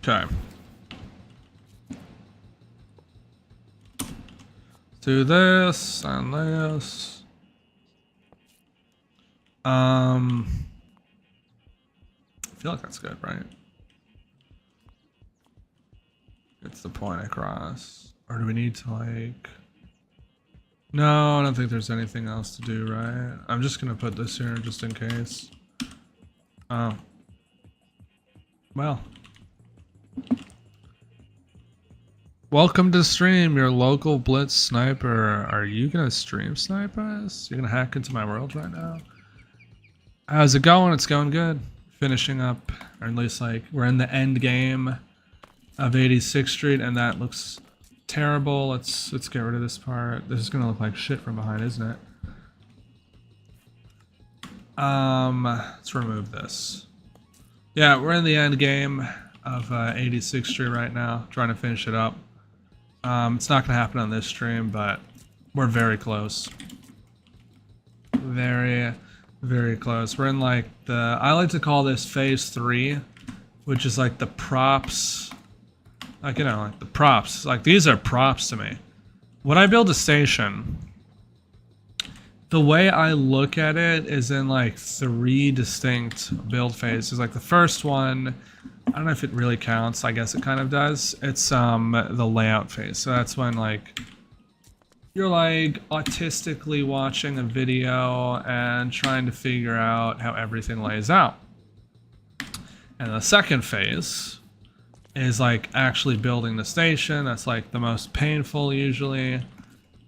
Okay. Do this and this. I feel like that's good, right? It's the point across. Or do we need to like... No, I don't think there's anything else to do, right? I'm just gonna put this here just in case. Oh. Well. Welcome to stream, your local blitz sniper. Are you gonna stream snipe us? You're gonna hack into my world right now? How's it going? It's going good. Finishing up, or at least like we're in the end game of 86th Street, and that looks terrible. Let's get rid of this part. This is gonna look like shit from behind, isn't it? Let's remove this. Yeah, we're in the end game of 86th Street right now, trying to finish it up. It's not gonna happen on this stream, but we're very close. Very, very close. We're in like I like to call this phase 3, which is like the props. Like, you know, like the props. Like, these are props to me. When I build a station, the way I look at it is in like 3 distinct build phases. Like the first one, I don't know if it really counts. I guess it kind of does. It's the layout phase. So that's when like you're like autistically watching a video and trying to figure out how everything lays out. And the second phase is like actually building the station. That's like the most painful usually.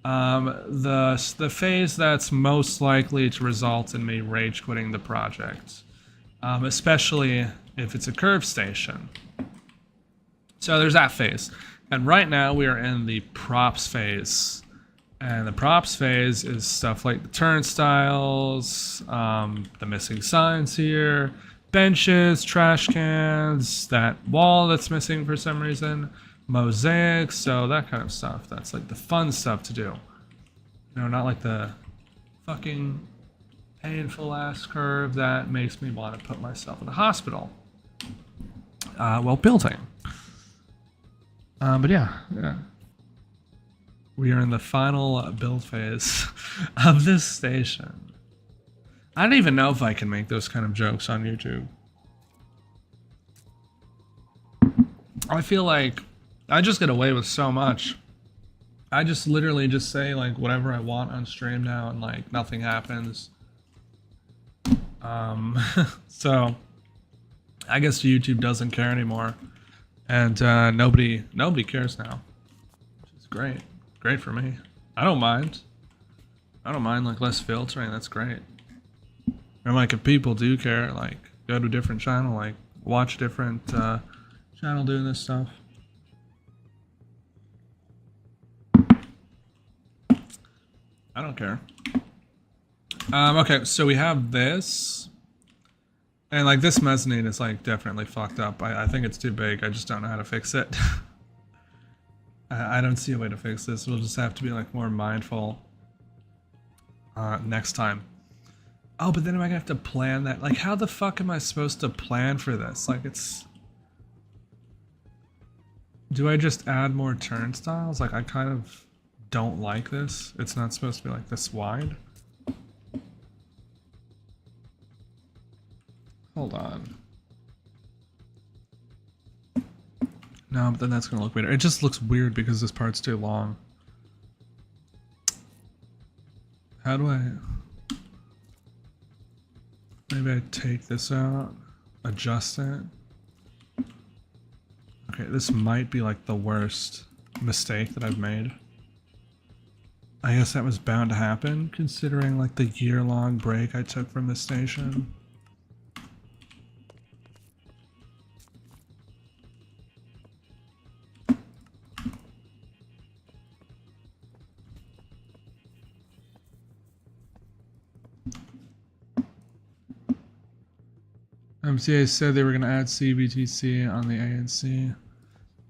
The phase that's most likely to result in me rage quitting the project, especially if it's a curve station. So there's that phase, and right now we are in the props phase, and the props phase is stuff like the turnstiles, the missing signs here, benches, trash cans, that wall that's missing for some reason, mosaics, so that kind of stuff. That's like the fun stuff to do. You know, not like the fucking painful ass curve that makes me want to put myself in the hospital while building. But yeah. We are in the final build phase of this station. I don't even know if I can make those kind of jokes on YouTube. I feel like I just get away with so much. I just literally just say like whatever I want on stream now, and like nothing happens. So I guess YouTube doesn't care anymore, and nobody cares now, which is great. Great for me. I don't mind. I don't mind like less filtering. That's great. And like if people do care, like go to a different channel, like watch different channel doing this stuff. I don't care. Okay, so we have this. And like this mezzanine is like definitely fucked up. I think it's too big. I just don't know how to fix it. I don't see a way to fix this. We'll just have to be like more mindful next time. Oh, but then am I gonna have to plan that? Like how the fuck am I supposed to plan for this? Like it's... Do I just add more turnstiles? Like I kind of don't like this. It's not supposed to be like this wide. Hold on. No, but then that's gonna look weird. It just looks weird because this part's too long. How do I... Maybe I take this out, adjust it. Okay, this might be like the worst mistake that I've made. I guess that was bound to happen, considering like the year-long break I took from this station. MTA said they were going to add CBTC on the ANC.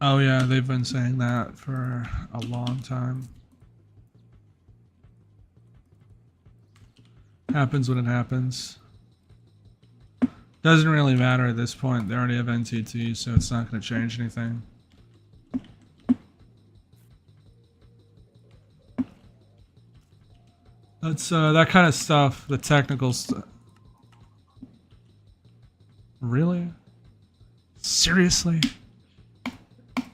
Oh yeah, they've been saying that for a long time. Happens when it happens. Doesn't really matter at this point. They already have NTT, so it's not going to change anything. That's that kind of stuff, the technical stuff. Really? Seriously?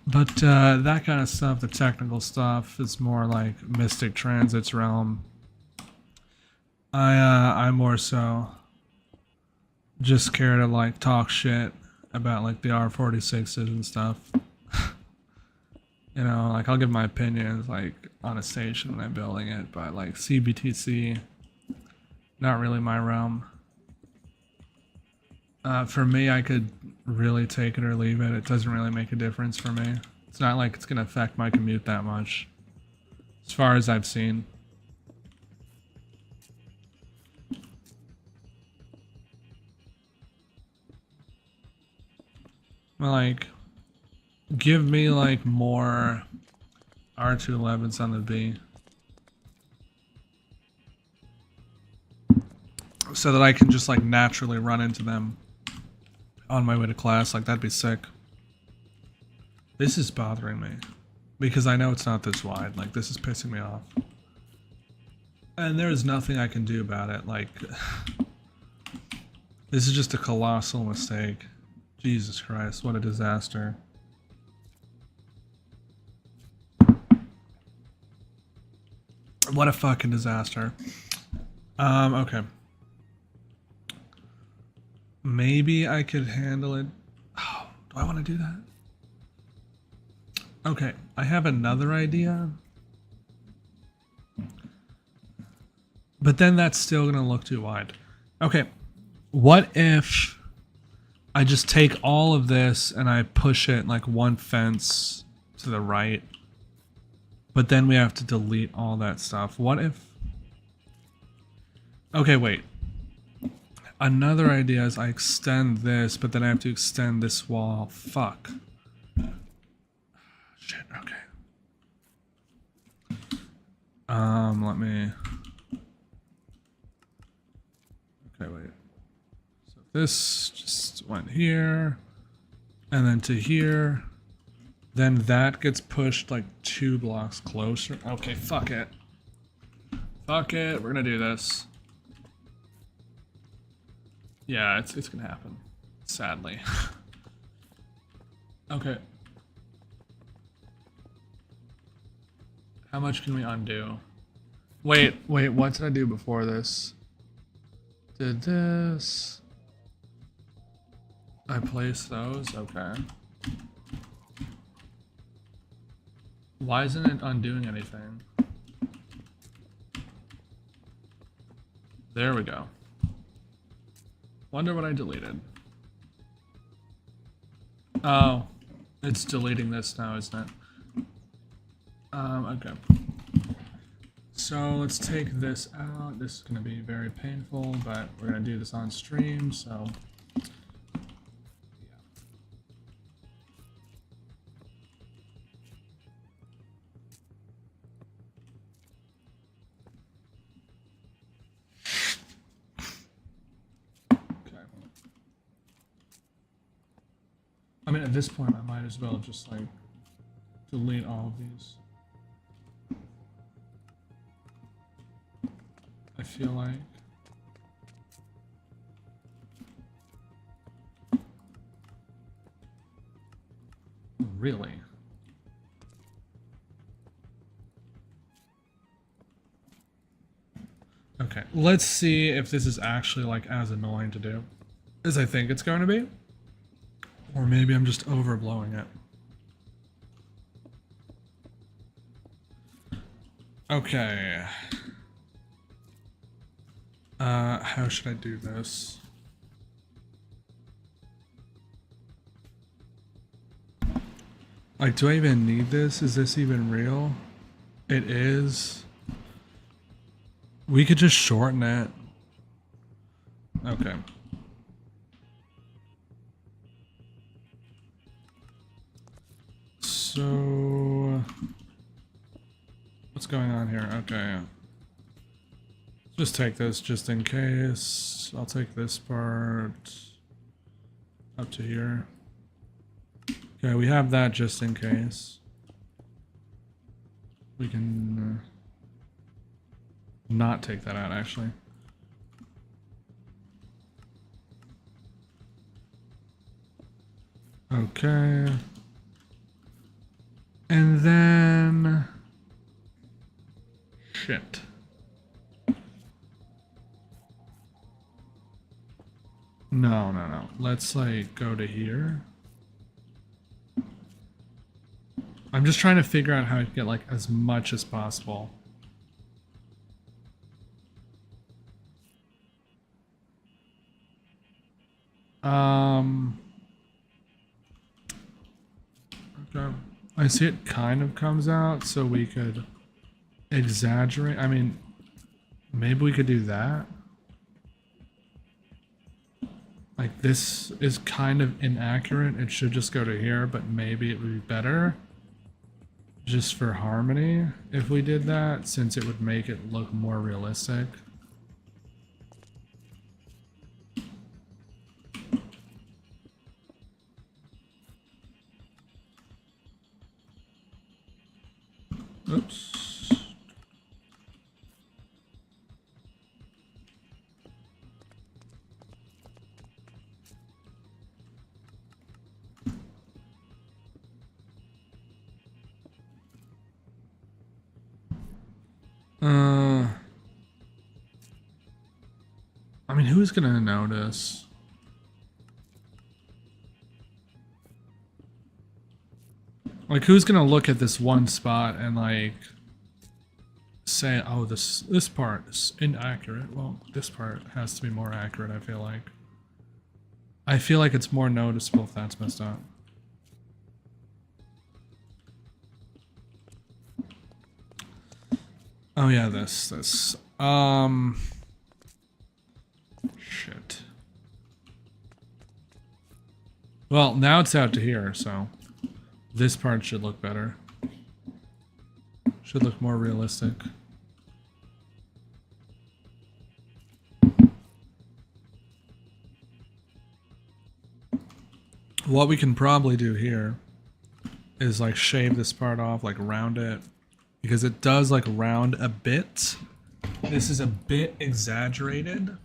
But that kind of stuff, the technical stuff, is more like Mystic Transit's realm. I more so just care to like talk shit about like the R46s and stuff. You know, like I'll give my opinions like on a station when I'm building it, but like CBTC, not really my realm. For me, I could really take it or leave it. It doesn't really make a difference for me. It's not like it's gonna affect my commute that much, as far as I've seen. Like, give me like more R211s on the B, so that I can just like naturally run into them on my way to class. Like, that'd be sick. This is bothering me because I know it's not this wide. Like, this is pissing me off, and there is nothing I can do about it. Like, this is just a colossal mistake. Jesus Christ, what a disaster. What a fucking disaster. Okay. Maybe I could handle it. Oh, do I want to do that? Okay, I have another idea. But then that's still going to look too wide. Okay, what if I just take all of this and I push it like one fence to the right, but then we have to delete all that stuff? What if... Okay, wait. Another idea is I extend this, but then I have to extend this wall. Fuck. Shit, okay. Let me... Okay, wait. So this just went here, and then to here. Then that gets pushed like 2 blocks closer. Okay, fuck it. Fuck it, we're gonna do this. Yeah, it's gonna happen. Sadly. Okay. How much can we undo? Wait, what did I do before this? Did this. I placed those, okay. Why isn't it undoing anything? There we go. Wonder what I deleted. Oh, it's deleting this now, isn't it? Okay. So let's take this out. This is gonna be very painful, but we're gonna do this on stream, so. I mean, at this point, I might as well just, like, delete all of these. I feel like... Really? Okay, let's see if this is actually, like, as annoying to do as I think it's going to be. Or maybe I'm just overblowing it. Okay. How should I do this? Like, do I even need this? Is this even real? It is. We could just shorten it. Okay. So, what's going on here? Okay. Just take this just in case. I'll take this part. up to here. Okay, we have that just in case. We can not take that out, actually. Okay. And then... Shit. No. Let's, like, go to here. I'm just trying to figure out how to get, like, as much as possible. Okay. I see it kind of comes out, so we could exaggerate. I mean, maybe we could do that. Like, this is kind of inaccurate. It should just go to here, but maybe it would be better just for harmony if we did that, since it would make it look more realistic. Oops. I mean, who's gonna notice? Like, who's gonna look at this one spot and, like, say, oh, this part is inaccurate? Well, this part has to be more accurate, I feel like. I feel like it's more noticeable if that's messed up. Oh yeah, this. Shit. Well, now it's out to here, so this part should look better. Should look more realistic. What we can probably do here is, like, shave this part off, like, round it, because it does, like, round a bit. This is a bit exaggerated.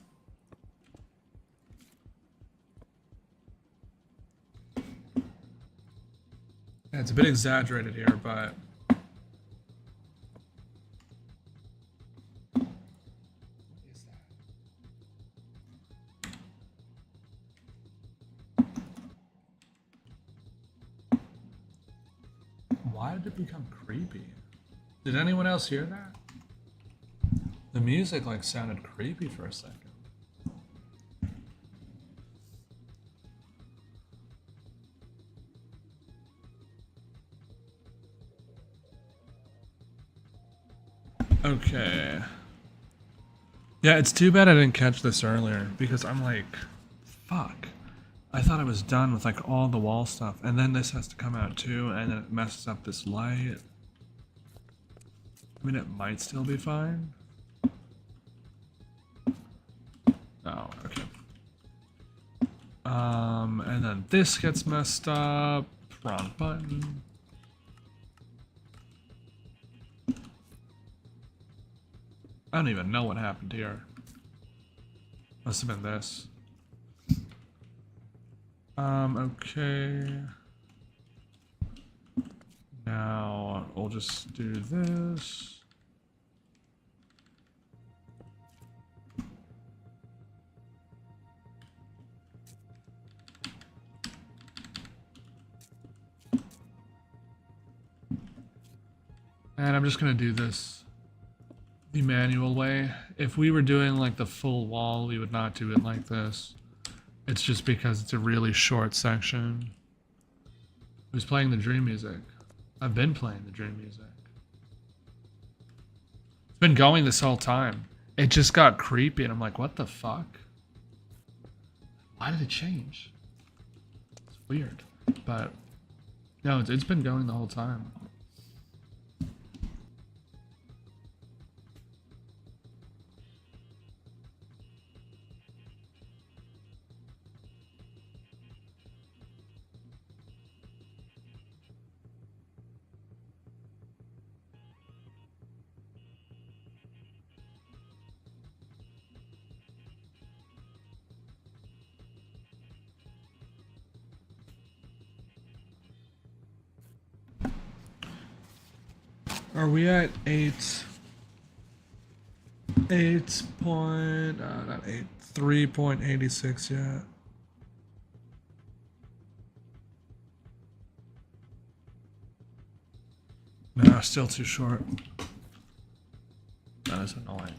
Yeah, it's a bit exaggerated here, but why did it become creepy? Did anyone else hear that? The music, like, sounded creepy for a second. Okay. Yeah, it's too bad I didn't catch this earlier, because I'm like, fuck. I thought I was done with, like, all the wall stuff, and then this has to come out too, and then it messes up this light. I mean, it might still be fine. Oh, okay. And then this gets messed up. Wrong button. I don't even know what happened here. Must have been this. Okay. Now we'll just do this. And I'm just gonna do this the manual way. If we were doing, like, the full wall, we would not do it like this. It's just because it's a really short section. Who's playing the dream music? I've been playing the dream music. It's been going this whole time. It just got creepy and I'm like, what the fuck? Why did it change? It's weird. But no, it's been going the whole time. Are we at 8 point, not 8, 3.86 yet? No, still too short. That is annoying.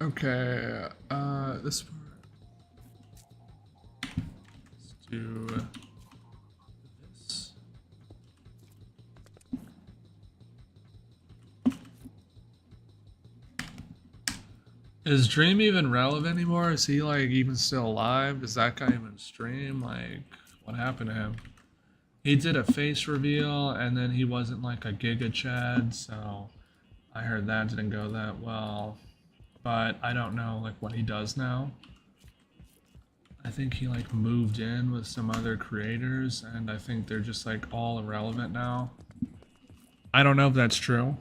Okay, this part. Let's do this. Is Dream even relevant anymore? Is he like even still alive? Does that guy even stream? Like, what happened to him? He did a face reveal and then he wasn't like a Giga Chad, so I heard that didn't go that well. But I don't know like what he does now. I think he like moved in with some other creators and I think they're just like all irrelevant now. I don't know if that's true.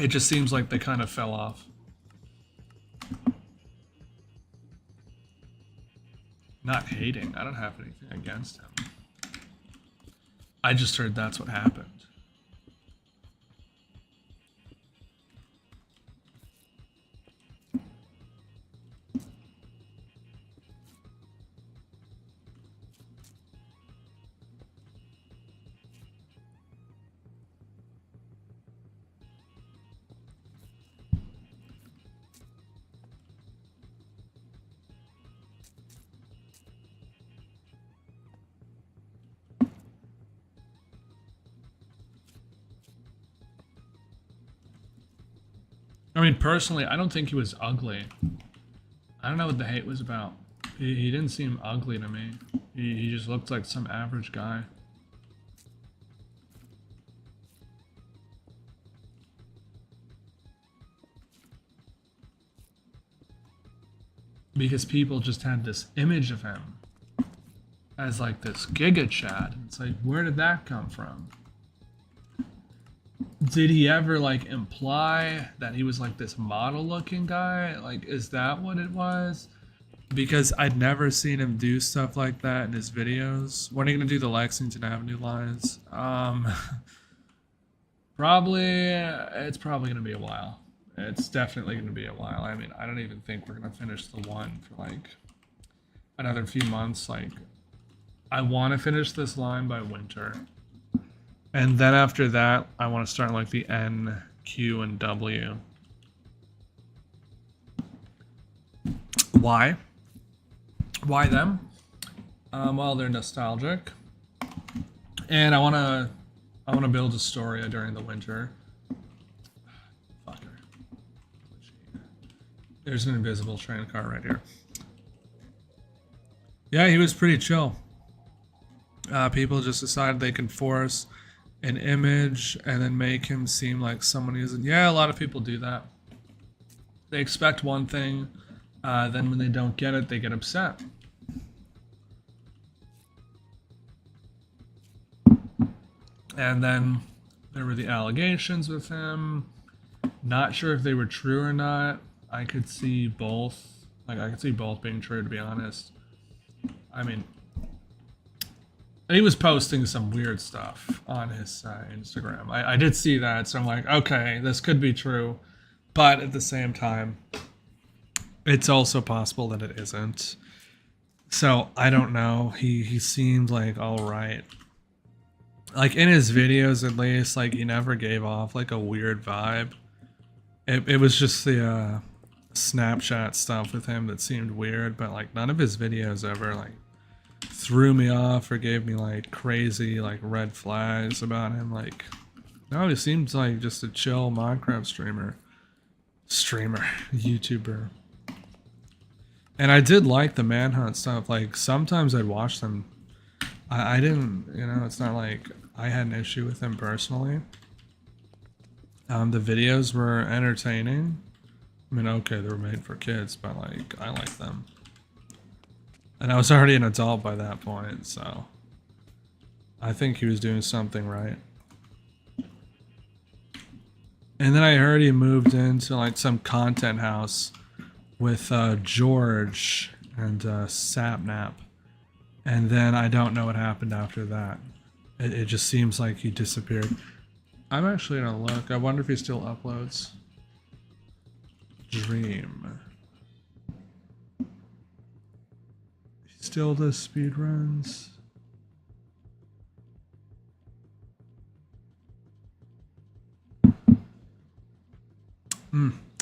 It just seems like they kind of fell off. Not hating. I don't have anything against him. I just heard that's what happened. I mean, personally, I don't think he was ugly. I don't know what the hate was about. He didn't seem ugly to me. He just looked like some average guy. Because people just had this image of him as like this Giga Chad. It's like, where did that come from? Did he ever like imply that he was like this model looking guy? Like, is that what it was? Because I'd never seen him do stuff like that in his videos. When are you gonna do the Lexington Avenue lines? It's probably gonna be a while. It's definitely gonna be a while. I mean, I don't even think we're gonna finish the one for like another few months. Like, I want to finish this line by winter. And then after that, I want to start like the N, Q, and W. Why? Why them? Well, they're nostalgic, and I want to build a story during the winter. Fucker. There's an invisible train car right here. Yeah, he was pretty chill. People just decided they can force an image and then make him seem like someone who isn't. Yeah, a lot of people do that. They expect one thing, then when they don't get it, they get upset. And then there were the allegations with him. Not sure if they were true or not. I could see both. Like, I could see both being true, to be honest. I mean, he was posting some weird stuff on his Instagram. I did see that, so I'm like, okay, this could be true. But at the same time, it's also possible that it isn't. So, I don't know. He seemed like all right. Like, in his videos, at least, like, he never gave off, like, a weird vibe. It was just the Snapchat stuff with him that seemed weird, but, like, none of his videos ever, like, threw me off or gave me like crazy like red flags about him. Like, no, he seems like just a chill Minecraft YouTuber. And I did like the manhunt stuff. Like, sometimes I'd watch them. I didn't, you know, it's not like I had an issue with him personally. The videos were entertaining. I mean, okay, they were made for kids, but like, I like them. And I was already an adult by that point, so I think he was doing something right. And then I heard he moved into like some content house with George, and Sapnap. And then I don't know what happened after that. It just seems like he disappeared. I'm actually gonna look. I wonder if he still uploads. Dream. He still does speedruns.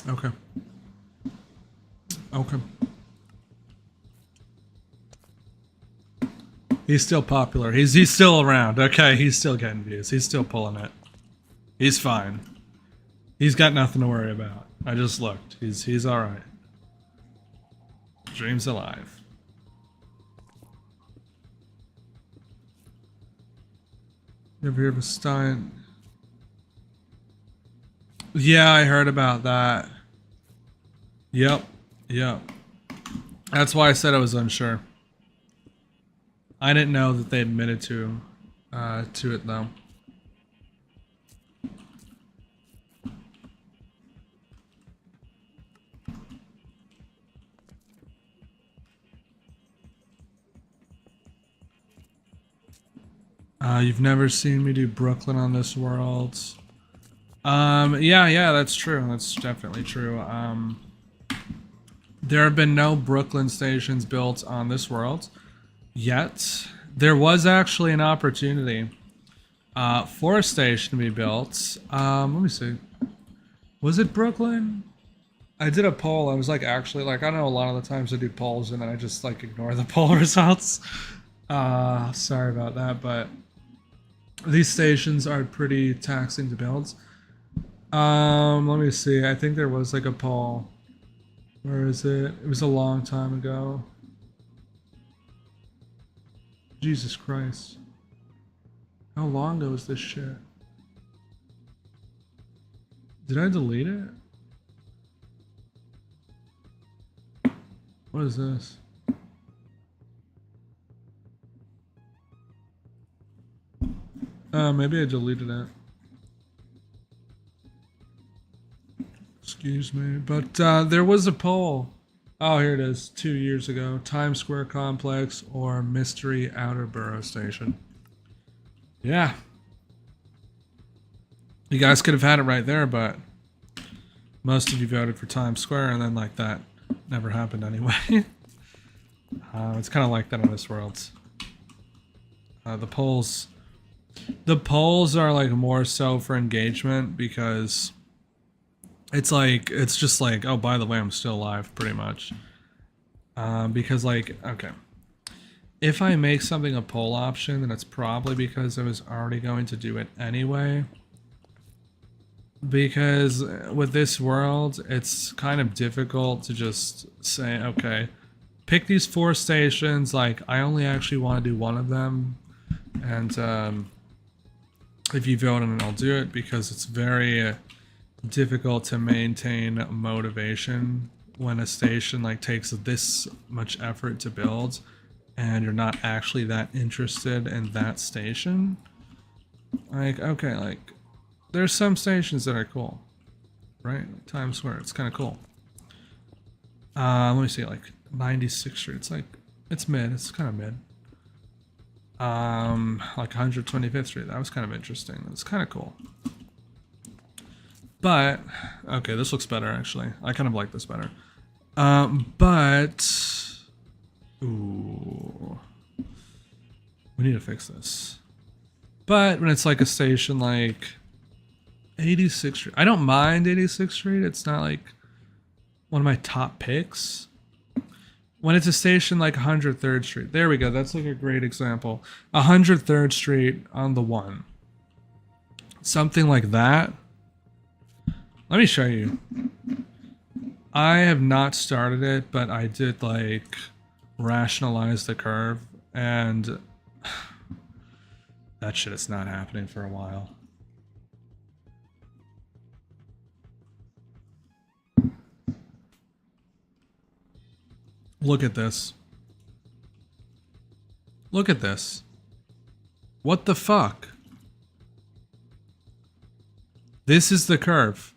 Okay. Okay. He's still popular. He's still around. Okay, he's still getting views. He's still pulling it. He's fine. He's got nothing to worry about. I just looked. He's all right. Dream's alive. You ever hear of a Stein? Yeah, I heard about that. Yep. That's why I said I was unsure. I didn't know that they admitted to it though. You've never seen me do Brooklyn on this world. Yeah, that's true. That's definitely true. There have been no Brooklyn stations built on this world yet. There was actually an opportunity for a station to be built. Let me see. Was it Brooklyn? I did a poll. I was like, actually, like, I don't know, a lot of the times I do polls and then I just like ignore the poll results. Sorry about that, but these stations are pretty taxing to build. Let me see. I think there was like a poll. Where is it? It was a long time ago. Jesus Christ. How long ago is this shit? Did I delete it? What is this? Maybe I deleted it. Excuse me. But there was a poll. Oh, here it is. 2 years ago. Times Square Complex or Mystery Outer Borough Station. Yeah. You guys could have had it right there, but most of you voted for Times Square, and then like that never happened anyway. It's kind of like that in this world. The polls are like more so for engagement because it's just like, oh, by the way, I'm still alive, pretty much. Because like, okay, if I make something a poll option, then it's probably because I was already going to do it anyway. Because with this world, it's kind of difficult to just say, okay, pick these 4 stations, like, I only actually want to do one of them, and if you vote on it, I'll do it, because it's very difficult to maintain motivation when a station like takes this much effort to build and you're not actually that interested in that station. Like, okay, like, there's some stations that are cool, right? Like Times Square, it's kind of cool. Let me see, like 96th Street, it's like, it's mid, it's kind of mid. Like 125th Street, that was kind of interesting. It's kind of cool. But, okay, this looks better actually. I kind of like this better. But, ooh, we need to fix this. But when it's like a station like 86th Street, I don't mind 86th Street. It's not like one of my top picks. When it's a station like 103rd Street, there we go. That's like a great example. 103rd Street on the 1. Something like that. Let me show you. I have not started it, but I did like rationalize the curve, and that shit is not happening for a while. Look at this. Look at this. What the fuck? This is the curve.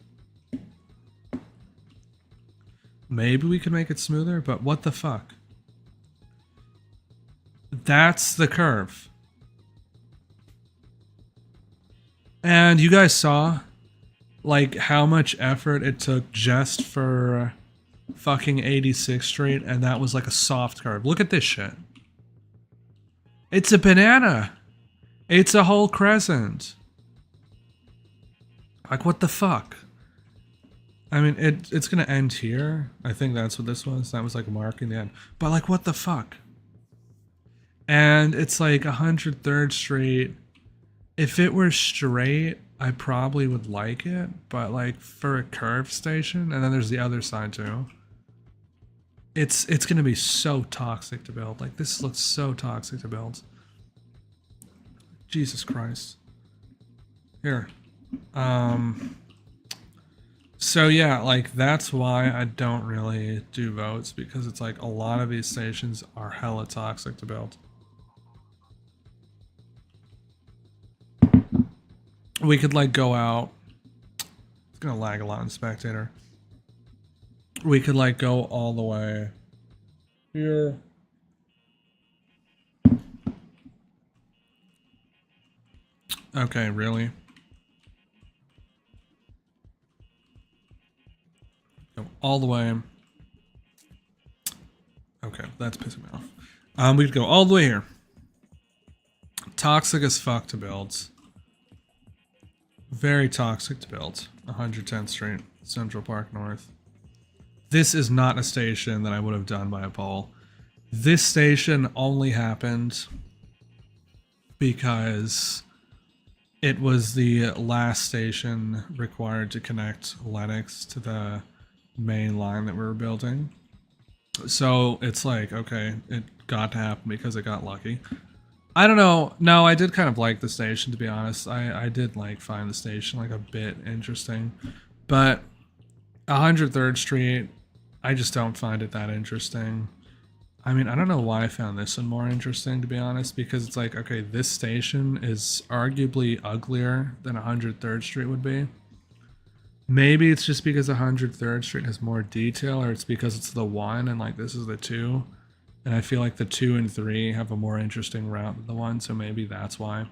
Maybe we could make it smoother, but what the fuck? That's the curve. And you guys saw, like, how much effort it took just for fucking 86th Street, and that was like a soft curve. Look at this shit. It's a banana. It's a whole crescent. Like, what the fuck? I mean, it's gonna end here. I think that's what this was. That was like marking the end. But like, what the fuck? And it's like 103rd Street. If it were straight, I probably would like it. But like for a curved station, and then there's the other side too. It's gonna be so toxic to build. Like, this looks so toxic to build. Jesus Christ. Here. So yeah, like, that's why I don't really do votes, because it's like a lot of these stations are hella toxic to build. We could like go out. It's gonna lag a lot in Spectator. We could like go all the way here. Okay, really? Go all the way. Okay, that's pissing me off. We could go all the way here. Toxic as fuck to build. Very toxic to build. 110th Street, Central Park North. This is not a station that I would have done by a poll. This station only happened because it was the last station required to connect Lennox to the main line that we were building. So it's like, okay, it got to happen because it got lucky. I don't know. No, I did kind of like the station, to be honest. I did like find the station like a bit interesting. But 103rd Street, I just don't find it that interesting. I mean, I don't know why I found this one more interesting, to be honest, because it's like, okay, this station is arguably uglier than 103rd Street would be. Maybe it's just because 103rd Street has more detail, or it's because it's the 1 and like this is the 2. And I feel like the 2 and 3 have a more interesting route than the 1, so maybe that's why.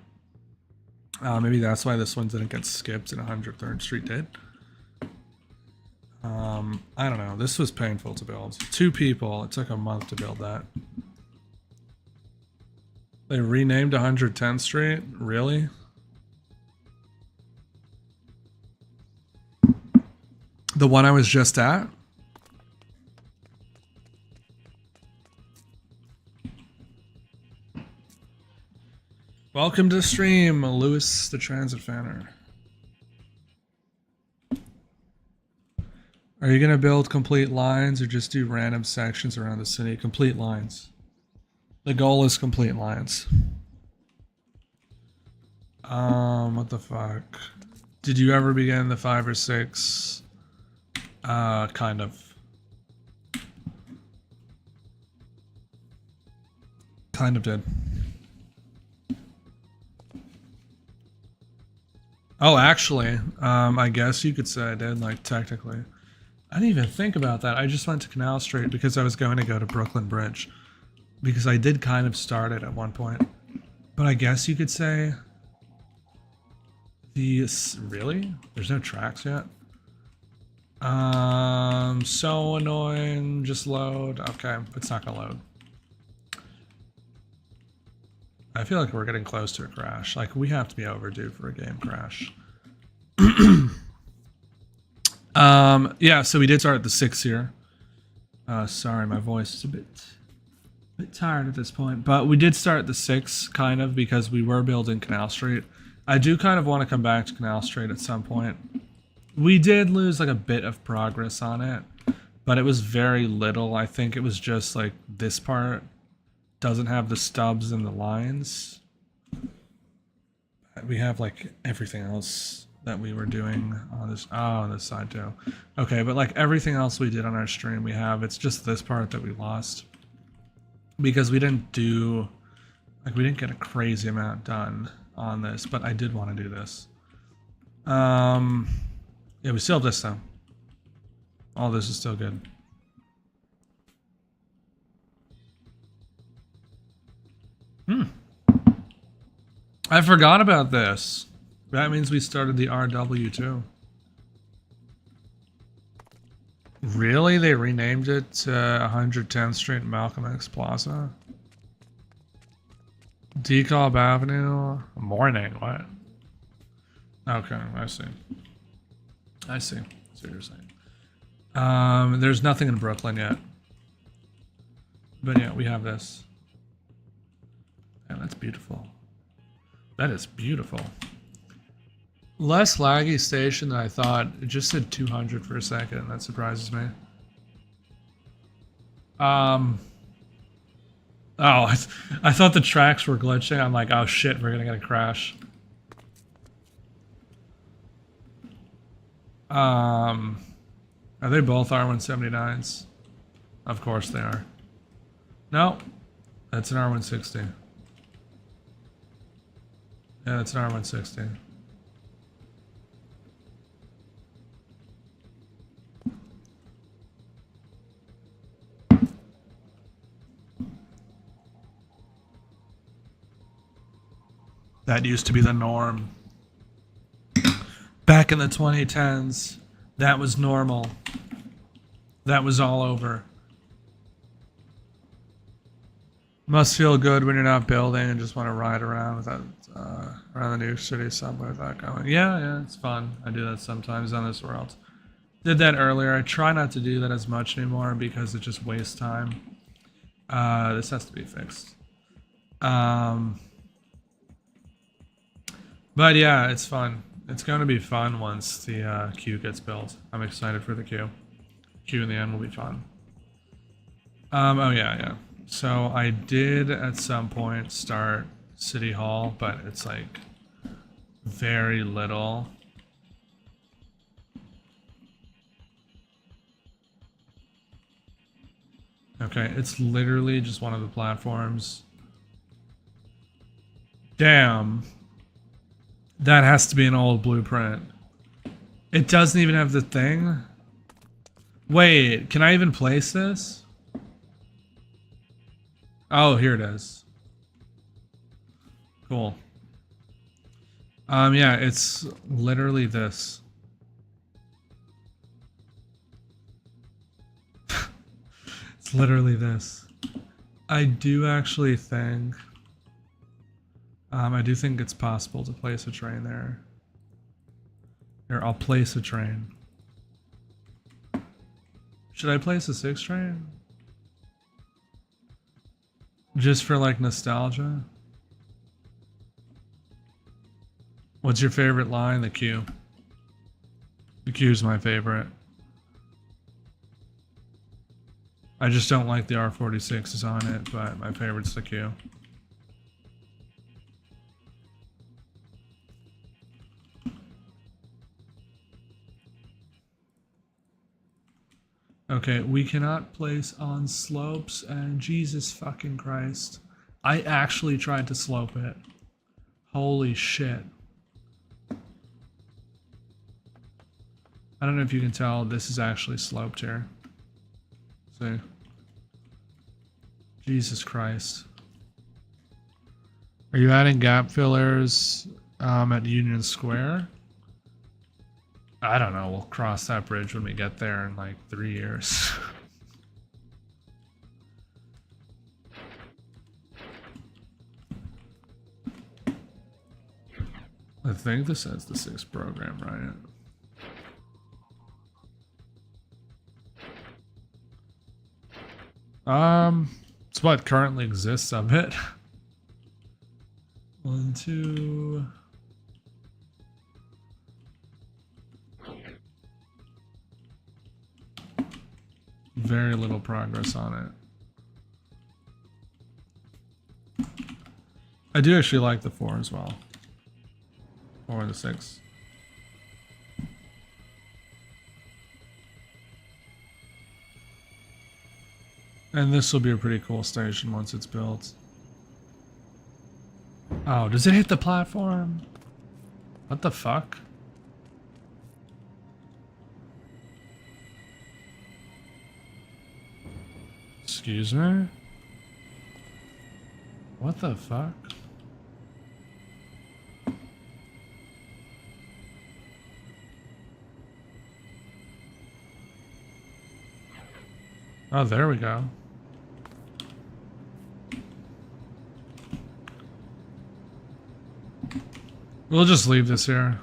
Maybe that's why this one didn't get skipped and 103rd Street did. I don't know. This was painful to build. 2 people. It took a month to build that. They renamed 110th Street? Really? The one I was just at? Welcome to stream, Lewis the Transit Fanner. Are you going to build complete lines or just do random sections around the city? Complete lines. The goal is complete lines. What the fuck? Did you ever begin the 5 or 6? Kind of. Kind of did. Oh, actually, I guess you could say I did, like, technically. I didn't even think about that. I just went to Canal Street because I was going to go to Brooklyn Bridge. Because I did kind of start it at one point. But I guess you could say... Really? There's no tracks yet? So annoying. Just load. Okay, it's not gonna load. I feel like we're getting close to a crash. Like, we have to be overdue for a game crash. Yeah, so we did start at the 6 here. Sorry, my voice is a bit tired at this point. But we did start at the 6, kind of, because we were building Canal Street. I do kind of want to come back to Canal Street at some point. We did lose, like, a bit of progress on it. But it was very little. I think it was just, like, this part doesn't have the stubs and the lines. We have, like, everything else that we were doing on this. Oh, on this side too. Okay, but like everything else we did on our stream, we have. It's just this part that we lost because we didn't do, like, we didn't get a crazy amount done on this. But I did want to do this. Yeah, we still have this though. All this is still good. I forgot about this. That means we started the RW too. Really? They renamed it to 110th Street Malcolm X Plaza? DeKalb Avenue? Morning, what? Okay, I see. I see. That's what you're saying. There's nothing in Brooklyn yet. But yeah, we have this. And that's beautiful. That is beautiful. Less laggy station than I thought. It just said 200 for a second. That surprises me. Oh, I thought the tracks were glitching. I'm like, oh shit, we're gonna get a crash. Are they both R179s? Of course they are. No, that's an R160. Yeah, that's an R160. That used to be the norm. Back in the 2010s, that was normal. That was all over. Must feel good when you're not building and just want to ride around without around the New York City subway without going. Yeah, it's fun. I do that sometimes on this world. Did that earlier. I try not to do that as much anymore because it just wastes time. This has to be fixed. But yeah, it's fun. It's going to be fun once the queue gets built. I'm excited for the queue. Queue in the end will be fun. Oh yeah. So I did at some point start City Hall, but it's like very little. Okay, it's literally just one of the platforms. Damn. That has to be an old blueprint. It doesn't even have the thing? Wait, can I even place this? Oh, here it is. Cool. Yeah, it's literally this. It's literally this. I do actually think... I do think it's possible to place a train there. Here, I'll place a train. Should I place a 6 train? Just for like nostalgia? What's your favorite line? The queue. The queue's my favorite. I just don't like the R46s on it, but my favorite's the queue. Okay, we cannot place on slopes, and Jesus fucking Christ. I actually tried to slope it. Holy shit. I don't know if you can tell, this is actually sloped here. See? Jesus Christ. Are you adding gap fillers at Union Square? I don't know, we'll cross that bridge when we get there in like 3 years. I think this has the 6th program, right? It's what currently exists of it. 1, 2... Very little progress on it. I do actually like the 4 as well. 4 and the 6. And this will be a pretty cool station once it's built. Oh, does it hit the platform? What the fuck? Excuse me? What the fuck? Oh, there we go. We'll just leave this here.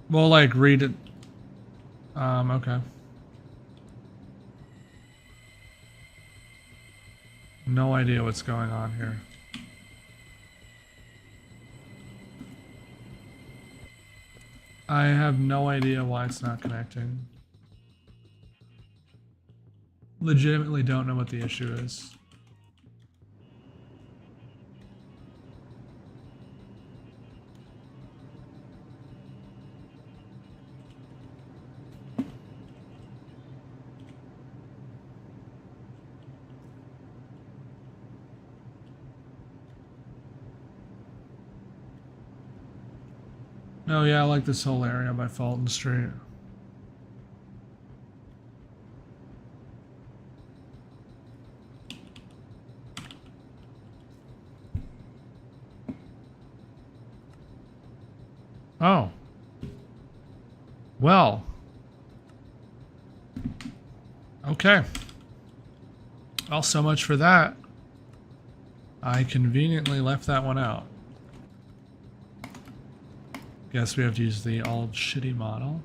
We'll like read it. Okay. No idea what's going on here. I have no idea why it's not connecting. Legitimately don't know what the issue is. Oh yeah, I like this whole area by Fulton Street. Oh. Well. Okay. Well, so much for that. I conveniently left that one out. Guess we have to use the old shitty model.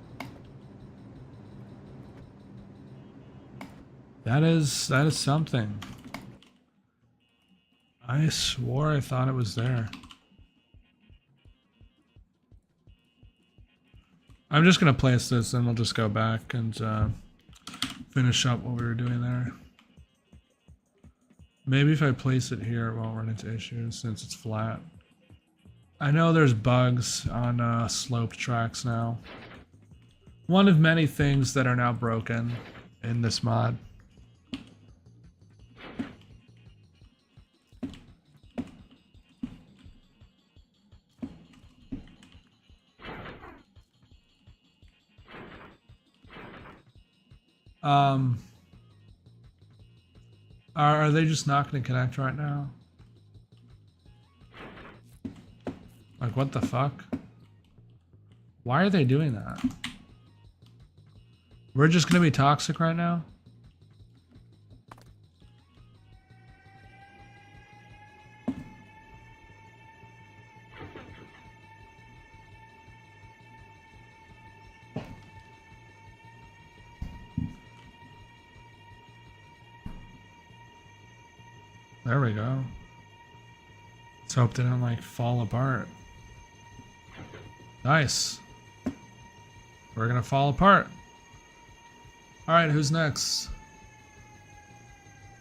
That is something. I swore I thought it was there. I'm just gonna place this and we'll just go back and finish up what we were doing there. Maybe if I place it here it won't run into issues since it's flat. I know there's bugs on sloped tracks now. One of many things that are now broken in this mod. Are they just not going to connect right now? Like, what the fuck? Why are they doing that? We're just going to be toxic right now? There we go. Let's hope they don't like fall apart. Nice. We're gonna fall apart. Alright, who's next?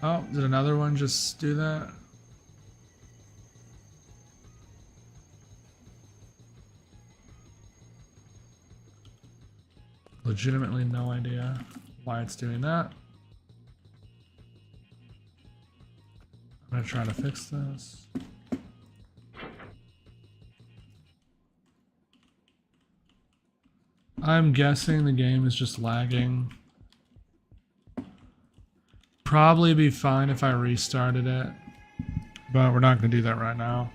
Oh, did another one just do that? Legitimately no idea why it's doing that. I'm gonna try to fix this. I'm guessing the game is just lagging. Probably be fine if I restarted it, but we're not gonna do that right now.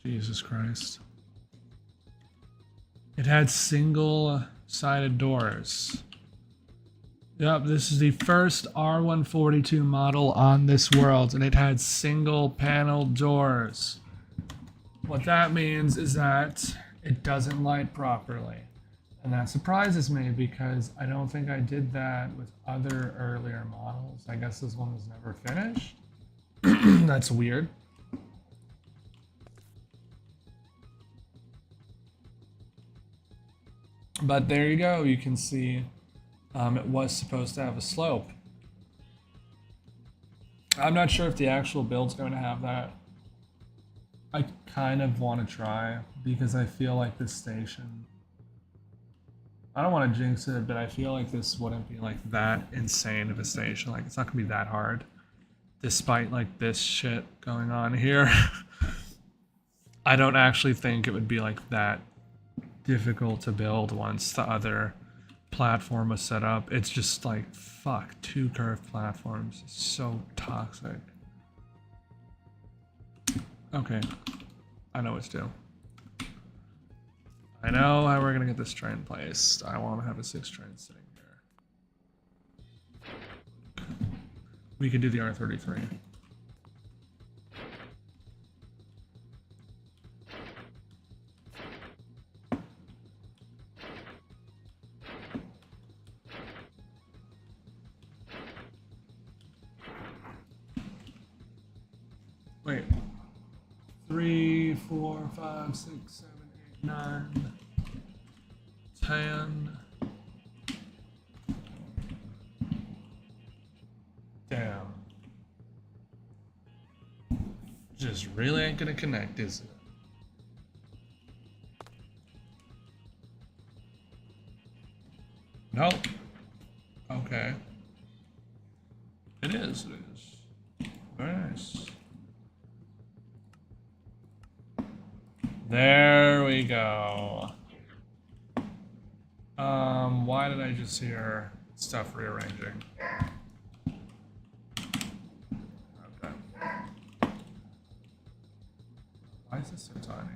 Jesus Christ. It had single-sided doors. Yep, this is the first R142 model on this world, and it had single-panel doors. What that means is that it doesn't light properly. And that surprises me because I don't think I did that with other earlier models. I guess this one was never finished. That's weird. But there you go, you can see it was supposed to have a slope. I'm not sure if the actual build's going to have that. I kind of want to try because I feel like this station I don't want to jinx it, but I feel like this wouldn't be like that insane of a station. Like it's not gonna be that hard, despite like this shit going on here. I don't actually think it would be like that difficult to build once the other platform was set up. It's just like, fuck, 2 curved platforms. It's so toxic. Okay, I know what to do. I know how we're gonna get this train placed. I want to have a 6 train sitting here. We can do the R33. Wait. 3, 4, 5, 6, 7, 8, 9, 10. Damn. Just really ain't gonna connect, is it? Nope. Okay. It is. Very nice. There we go. Why did I just hear stuff rearranging? Okay. Why is this so tiny?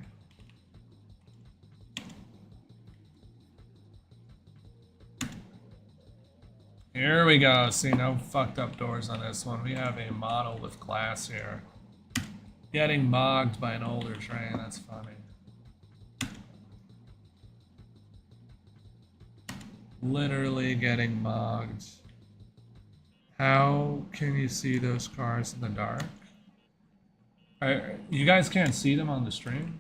Here we go. See, no fucked up doors on this one. We have a model with class here. Getting mogged by an older train. That's funny. Literally getting mogged. How can you see those cars in the dark? You guys can't see them on the stream?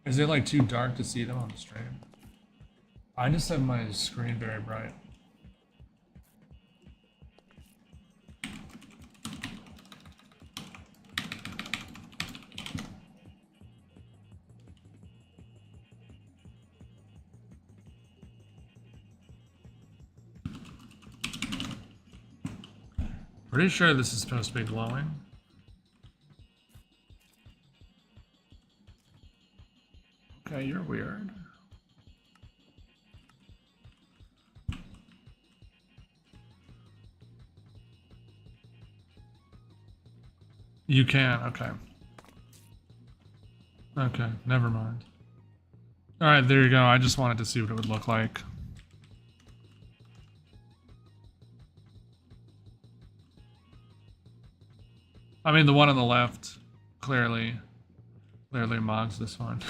Is it like too dark to see them on the stream? I just have my screen very bright. Pretty sure this is supposed to be glowing. Okay, you're weird. You can, okay. Okay, never mind. Alright, there you go. I just wanted to see what it would look like. I mean, the one on the left clearly mods this one.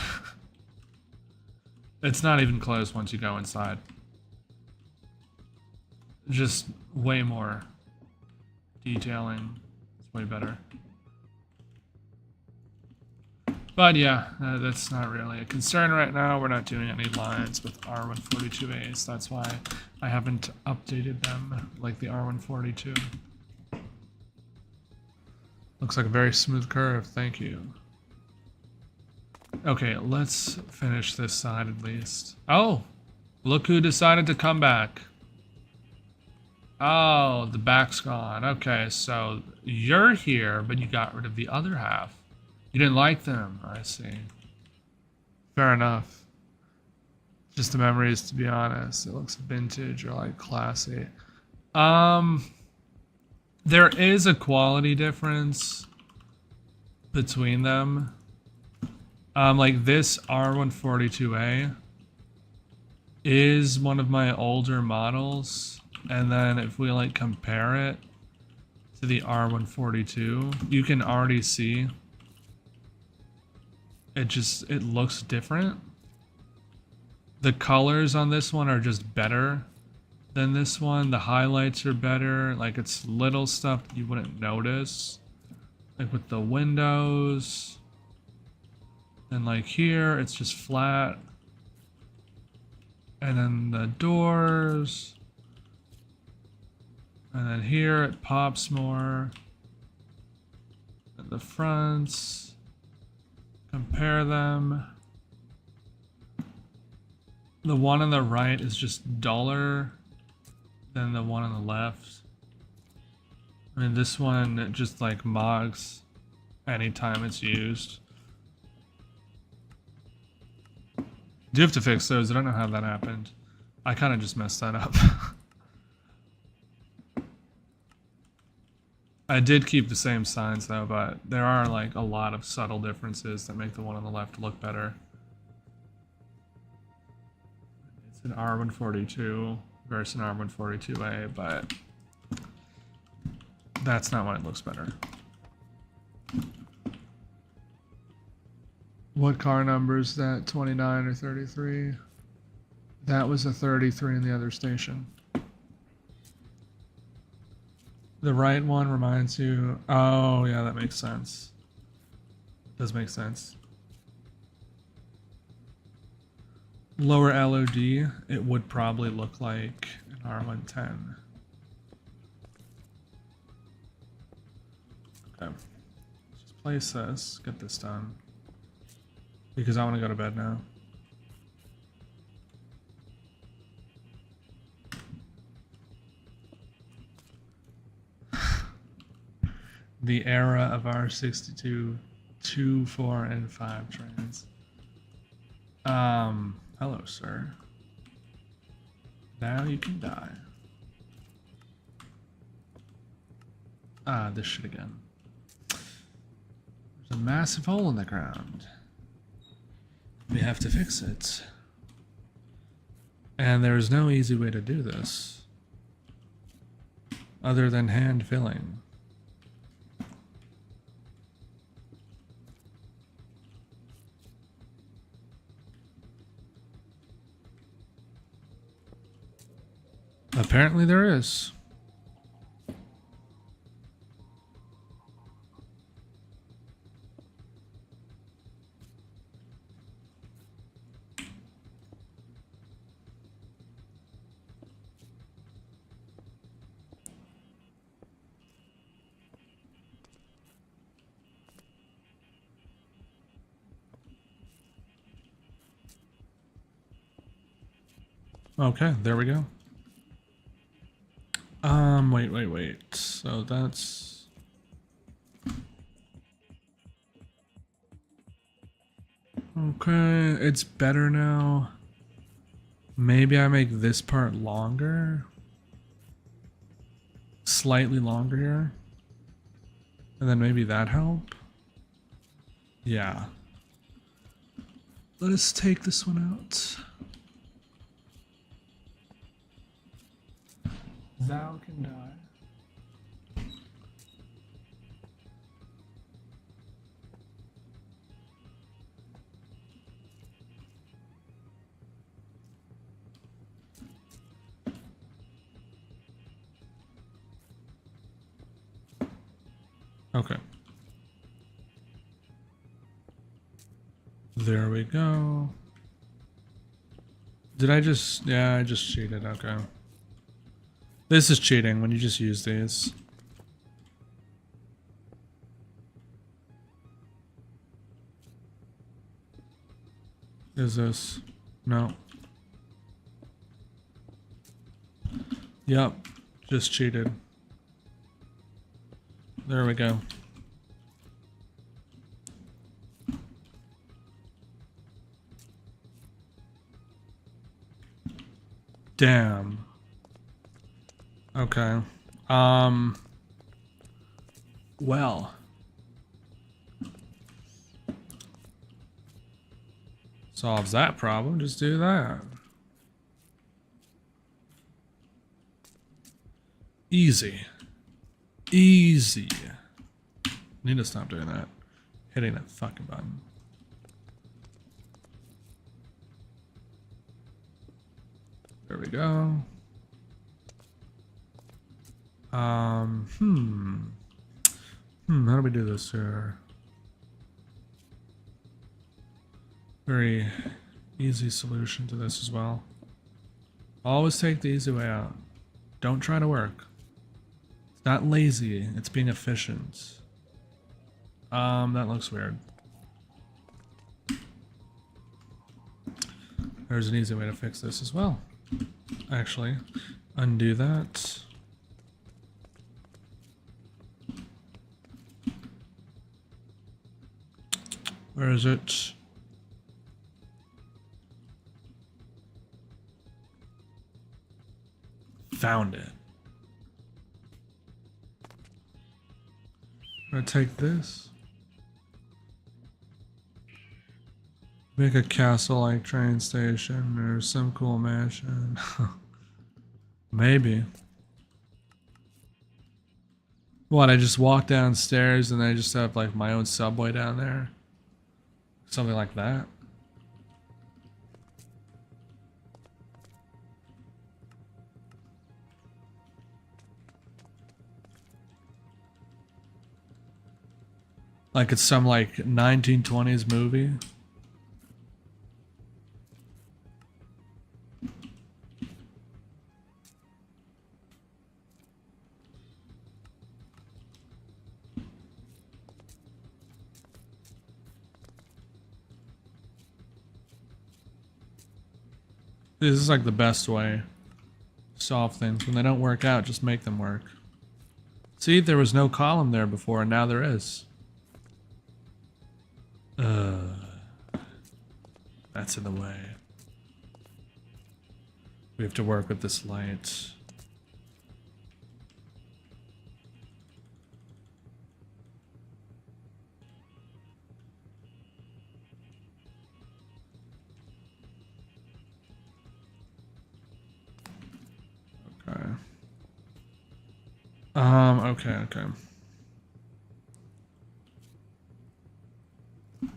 It's not even close once you go inside. Just way more detailing. It's way better. But yeah, that's not really a concern right now. We're not doing any lines with R142As. That's why I haven't updated them like the R142. Looks like a very smooth curve, thank you. Okay, let's finish this side at least. Oh, look who decided to come back. Oh, the back's gone. Okay, so you're here, but you got rid of the other half. You didn't like them, I see. Fair enough. Just the memories, to be honest. It looks vintage or like classy. There is a quality difference between them. Like this R142A is one of my older models, and then if we like compare it to the R142, you can already see it looks different. The colors on this one are just better than this one. The highlights are better. Like it's little stuff that you wouldn't notice. Like with the windows. And like here, it's just flat. And then the doors. And then here it pops more. And the fronts. Compare them. The one on the right is just duller than the one on the left. I mean, this one just like mogs anytime it's used. Do have to fix those. I don't know how that happened. I kind of just messed that up. I did keep the same signs though, but there are like a lot of subtle differences that make the one on the left look better. It's an R142 versus an R142A, but that's not why it looks better. What car number is that? 29 or 33? That was a 33 in the other station. The right one reminds you... Oh, yeah, that makes sense. Does make sense. Lower LOD, it would probably look like an R110. Okay. Let's just place this, get this done. Because I want to go to bed now. The era of R62, 2, 4, and 5 trains. Hello, sir. Now you can die. Ah, this shit again. There's a massive hole in the ground. We have to fix it. And there's no easy way to do this other than hand filling. Apparently there is. Okay, there we go. Wait. So that's... Okay, it's better now. Maybe I make this part longer. Slightly longer here. And then maybe that help? Yeah. Let us take this one out. Thou can die. Okay. There we go. Did I just... Yeah, I just cheated. Okay. This is cheating when you just use these. Is this? No. Yep. Just cheated. There we go. Damn. Okay. Well. Solves that problem, just do that. Easy. Easy. Need to stop doing that. Hitting that fucking button. There we go. How do we do this here? Very easy solution to this as well. Always take the easy way out. Don't try to work. It's not lazy, it's being efficient. That looks weird. There's an easy way to fix this as well. Actually, undo that. Where is it? Found it. I'm gonna take this. Make a castle-like train station or some cool mansion. Maybe. What, I just walk downstairs and I just have like my own subway down there? Something like that? Like it's some like 1920s movie? This is like the best way to solve things. When they don't work out, just make them work. See, there was no column there before, and now there is. That's in the way. We have to work with this light. Okay. Okay. So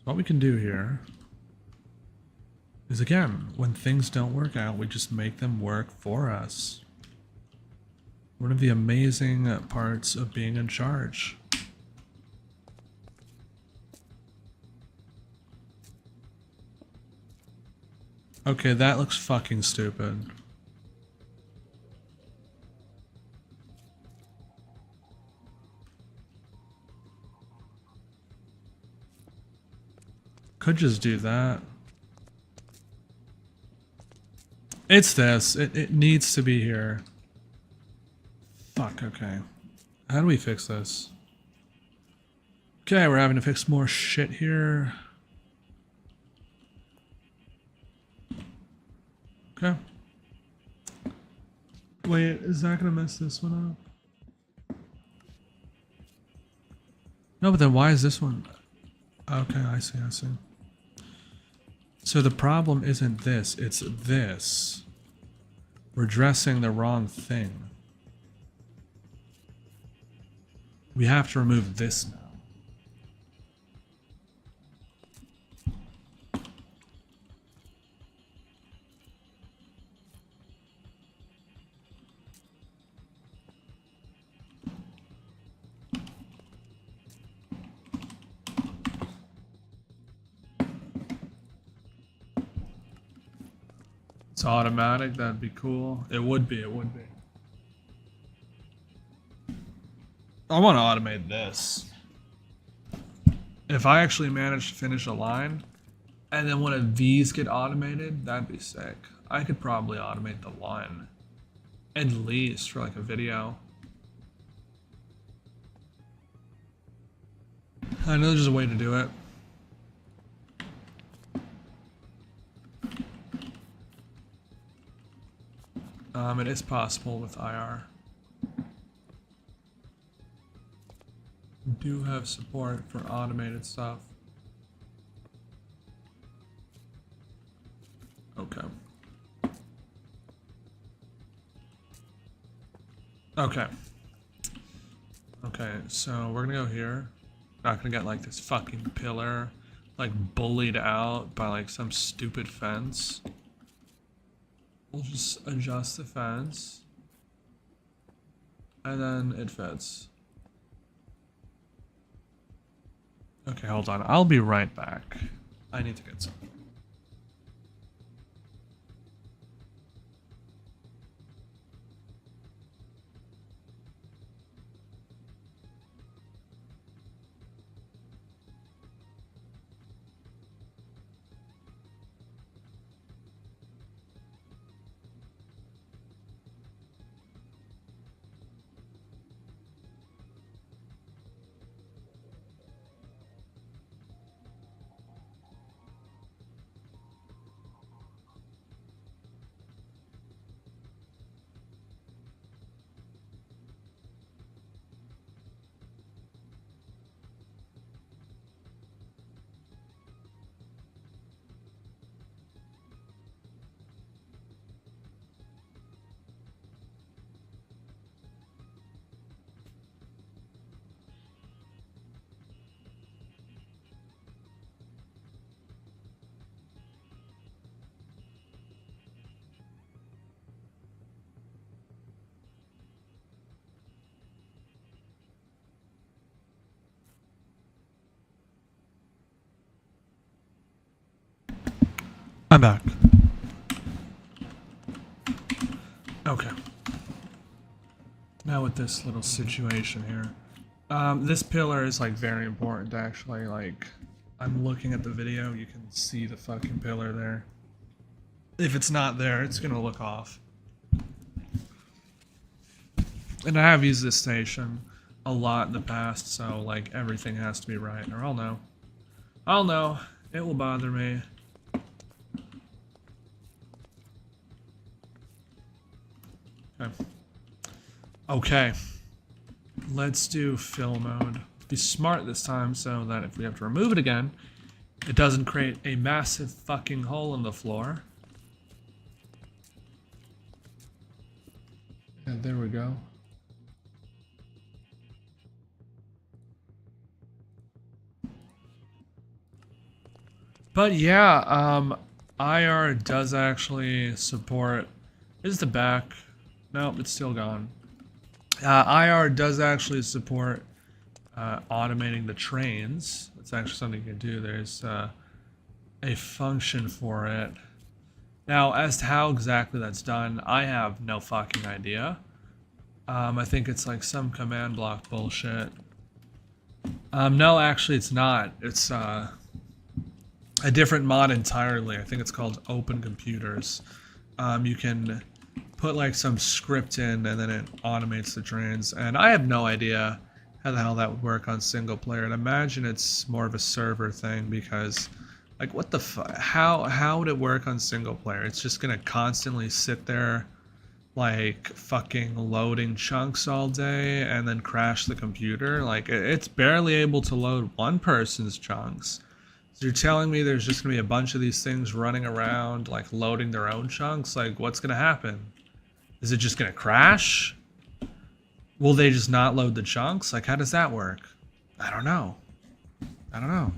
what we can do here is, again, when things don't work out, we just make them work for us. One of the amazing parts of being in charge. Okay, that looks fucking stupid. Could just do that. It's this. It needs to be here. Fuck, okay. How do we fix this? Okay, we're having to fix more shit here. Okay. Wait, is that gonna mess this one up? No, but then why is this one? Okay, I see. So the problem isn't this, it's this. We're dressing the wrong thing. We have to remove this now. It's automatic, that'd be cool. It would be. I want to automate this. If I actually manage to finish a line, and then one of these get automated, that'd be sick. I could probably automate the line. At least for like a video. I know there's a way to do it. It is possible with IR. We do have support for automated stuff. Okay. Okay, so we're gonna go here. Not gonna get like this fucking pillar, like bullied out by like some stupid fence. We'll just adjust the fence. And then it fits. Okay, hold on. I'll be right back. I need to get something. back. Okay. Now with this little situation here. This pillar is like very important actually. Like, I'm looking at the video, you can see the fucking pillar there. If it's not there, it's gonna look off. And I have used this station a lot in the past, so like everything has to be right, or I'll know. I'll know. It will bother me. Okay. Okay. Let's do fill mode. Be smart this time so that if we have to remove it again, it doesn't create a massive fucking hole in the floor. And there we go. But yeah, IR does actually support. Is the back? Nope, it's still gone. IR does actually support automating the trains. That's actually something you can do. There's a function for it. Now, as to how exactly that's done, I have no fucking idea. I think it's like some command block bullshit. No, actually it's not. It's a different mod entirely. I think it's called Open Computers. You can put like some script in and then it automates the trains. And I have no idea how the hell that would work on single player. And imagine it's more of a server thing because like what the fuck? How would it work on single player? It's just gonna constantly sit there like fucking loading chunks all day and then crash the computer. Like it's barely able to load one person's chunks. So you're telling me there's just gonna be a bunch of these things running around like loading their own chunks? Like what's gonna happen? Is it just gonna crash? Will they just not load the chunks? Like how does that work? I don't know. I don't know.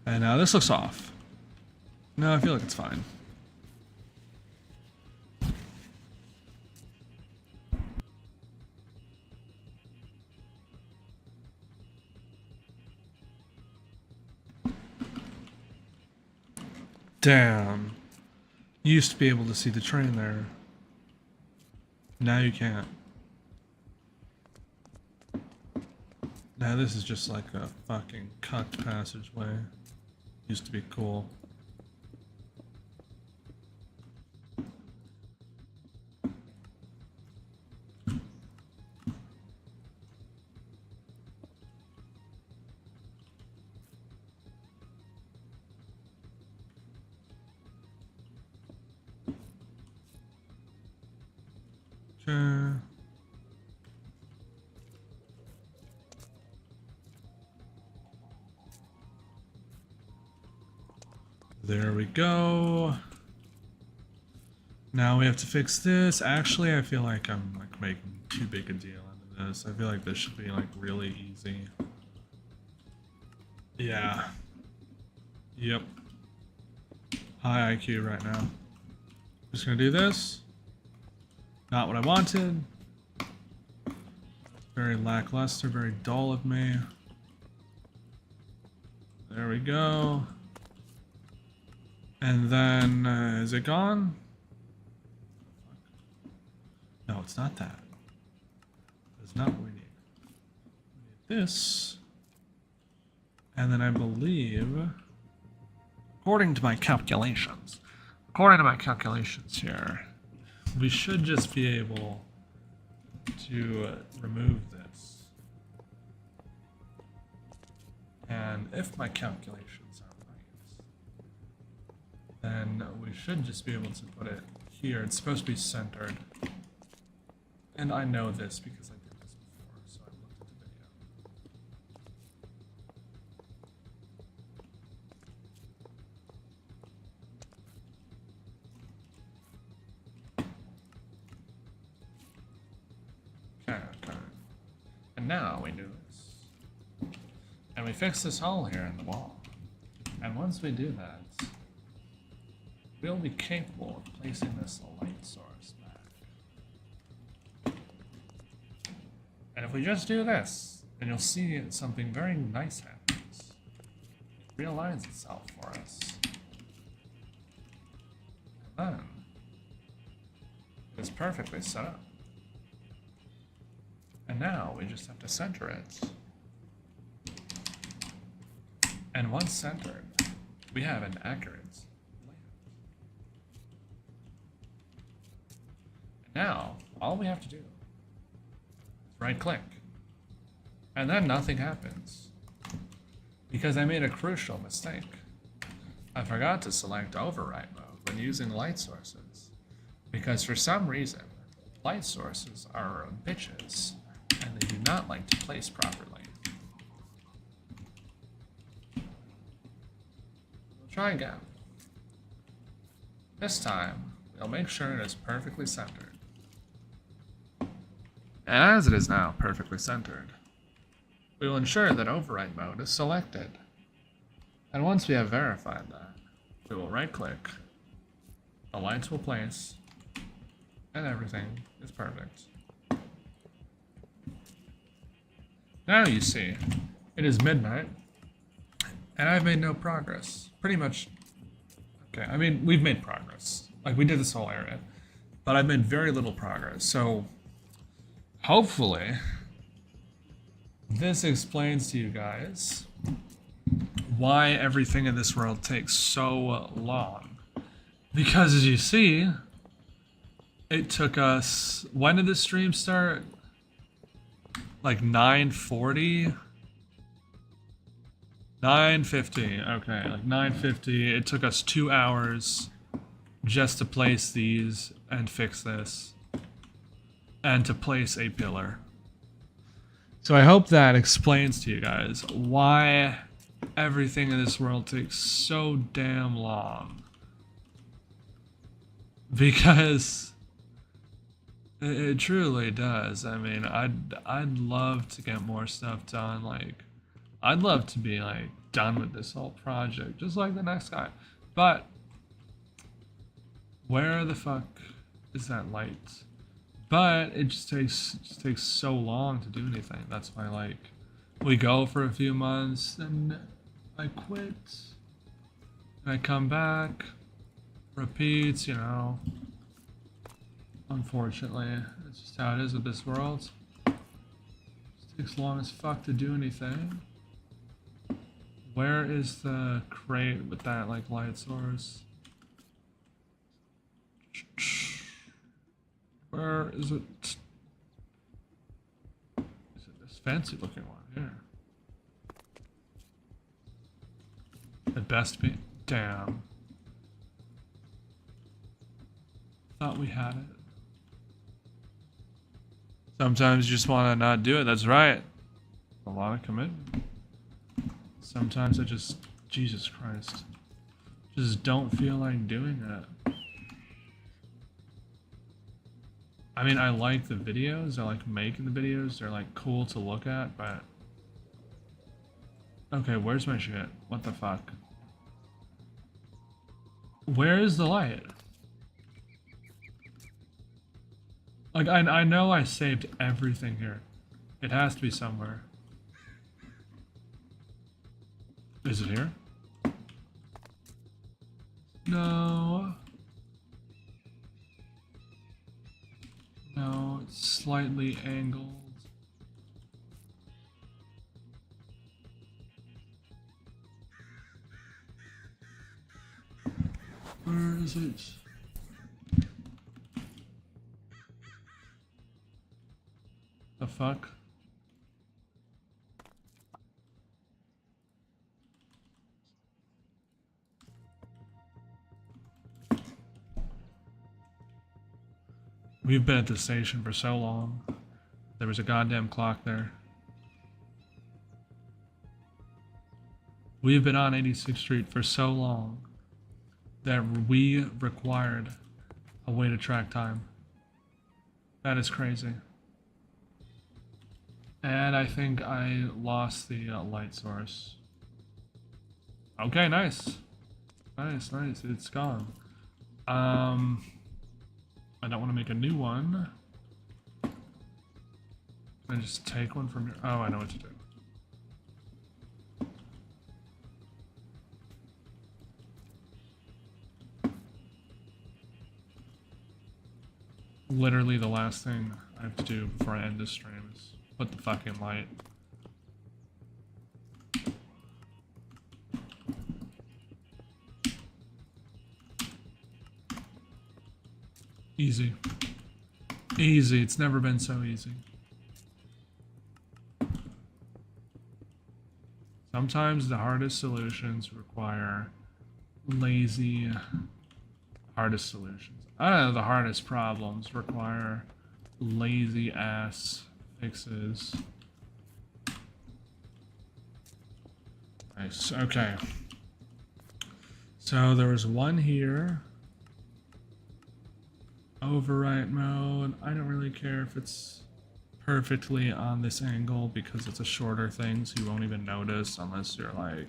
And now this looks off. No, I feel like it's fine. Damn. You used to be able to see the train there. Now you can't. Now this is just like a fucking cucked passageway. Used to be cool. Okay. There we go. Now we have to fix this. Actually, I feel like I'm like making too big a deal out of this. I feel like this should be like really easy. Yeah. Yep. High IQ right now. Just gonna do this. Not what I wanted. Very lackluster, very dull of me. There we go. And then, is it gone? No, it's not that. That's not what we need. We need this. And then I believe, according to my calculations here, we should just be able to remove this. And if my calculations are right, then we should just be able to put it here. It's supposed to be centered. And I know this because I did this before, so I looked at the video. Okay. And now we do this. And we fix this hole here in the wall. And once we do that, we'll be capable of placing this light source back. And if we just do this, then you'll see something very nice happens. It realigns itself for us. And then it's perfectly set up. And now we just have to center it. And once centered, we have an accurate layout. And now, all we have to do is right click. And then nothing happens. Because I made a crucial mistake. I forgot to select override mode when using light sources. Because for some reason, light sources are bitches. And they do not like to place properly. We'll try again. This time, we'll make sure it is perfectly centered. And as it is now perfectly centered, we will ensure that override mode is selected. And once we have verified that, we will right click, the lights will place, and everything is perfect. Now you see, it is midnight, and I've made no progress. Pretty much, okay, I mean, we've made progress. Like, we did this whole area, but I've made very little progress. So, hopefully, this explains to you guys why everything in this world takes so long. Because as you see, it took us, when did the stream start? Like 9:40? 9:50, okay, like 9:50. It took us 2 hours just to place these and fix this. And to place a pillar. So I hope that explains to you guys why everything in this world takes so damn long. Because it truly does. I mean, I'd love to get more stuff done. Like, I'd love to be like done with this whole project, just like the next guy. But where the fuck is that light? But it just takes so long to do anything. That's why, like, we go for a few months, then I quit, and I come back, repeats, you know. Unfortunately, it's just how it is with this world. It takes long as fuck to do anything. Where is the crate with that, like, light source? Where is it? Is it this fancy looking one here? The best be. Damn. Thought we had it. Sometimes you just want to not do it. That's right. A lot of commitment. Sometimes I just, Jesus Christ, just don't feel like doing it. I mean, I like the videos. I like making the videos. They're like cool to look at, but okay, where's my shit? What the fuck? Where is the light? Like, I know I saved everything here. It has to be somewhere. Is it here? No. No, it's slightly angled. Where is it? The fuck? We've been at the station for so long. There was a goddamn clock there. We've been on 86th Street for so long that we required a way to track time. That is crazy. And I think I lost the light source. Okay, nice. Nice, nice. It's gone. I don't want to make a new one. Can I just take one from here? Oh, I know what to do. Literally the last thing I have to do before I end this stream is put the fucking light. Easy. Easy. It's never been so easy. Sometimes the hardest solutions require lazy, hardest solutions. I don't know, the hardest problems require lazy ass fixes. Nice. Okay. So there was one here. Overwrite mode. I don't really care if it's perfectly on this angle because it's a shorter thing, so you won't even notice unless you're like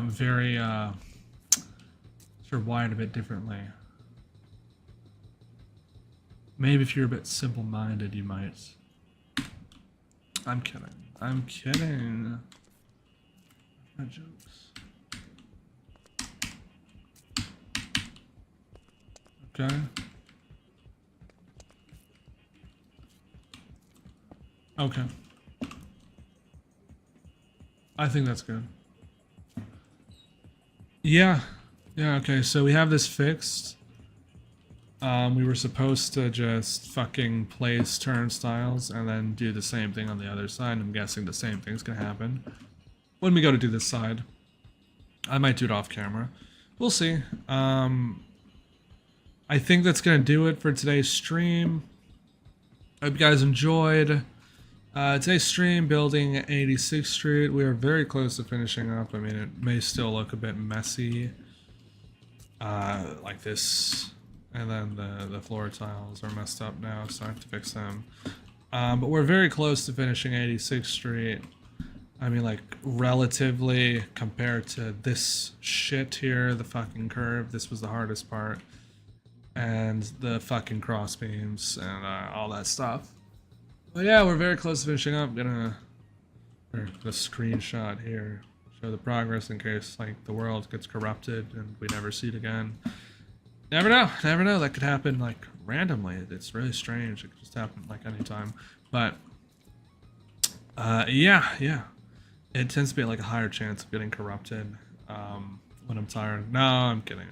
very sort of wired a bit differently. Maybe if you're a bit simple-minded, you might. I'm kidding. I'm kidding. My jokes. Okay. Okay. I think that's good. Yeah. Yeah, okay, so we have this fixed. We were supposed to just fucking place turnstiles and then do the same thing on the other side. I'm guessing the same thing's gonna happen when we go to do this side. I might do it off camera. We'll see. I think that's gonna do it for today's stream. I hope you guys enjoyed. Today's stream, building 86th Street. We are very close to finishing up. I mean, it may still look a bit messy. Like this. And then the floor tiles are messed up now, so I have to fix them. But we're very close to finishing 86th Street. I mean, like, relatively compared to this shit here, the fucking curve, this was the hardest part. And the fucking cross beams and all that stuff. But yeah, we're very close to finishing up. I'm gonna the screenshot here, show the progress in case like the world gets corrupted and we never see it again. Never know, never know. That could happen like randomly. It's really strange. It could just happen like anytime. But yeah, it tends to be like a higher chance of getting corrupted when I'm tired. No, I'm kidding.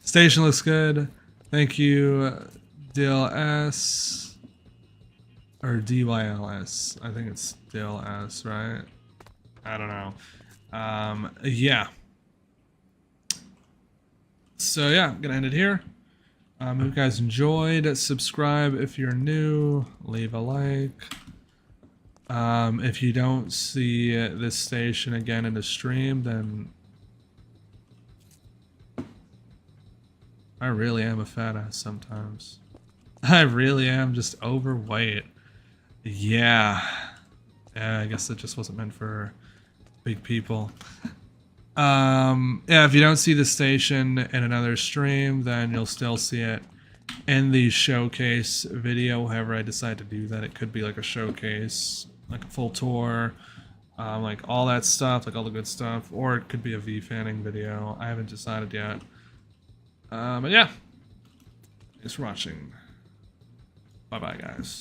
Station looks good. Thank you, DLS or DYLS. I think it's DLS, right? I don't know. Yeah. So yeah, I'm gonna end it here. If you guys enjoyed, subscribe if you're new, leave a like. If you don't see this station again in the stream, then I really am a fat ass sometimes. I really am just overweight. Yeah. Yeah, I guess it just wasn't meant for big people. Yeah, if you don't see the station in another stream, then you'll still see it in the showcase video, however I decide to do that. It could be like a showcase, like a full tour, like all that stuff, like all the good stuff, or it could be a V-fanning video. I haven't decided yet. But yeah, thanks for watching. Bye-bye, guys.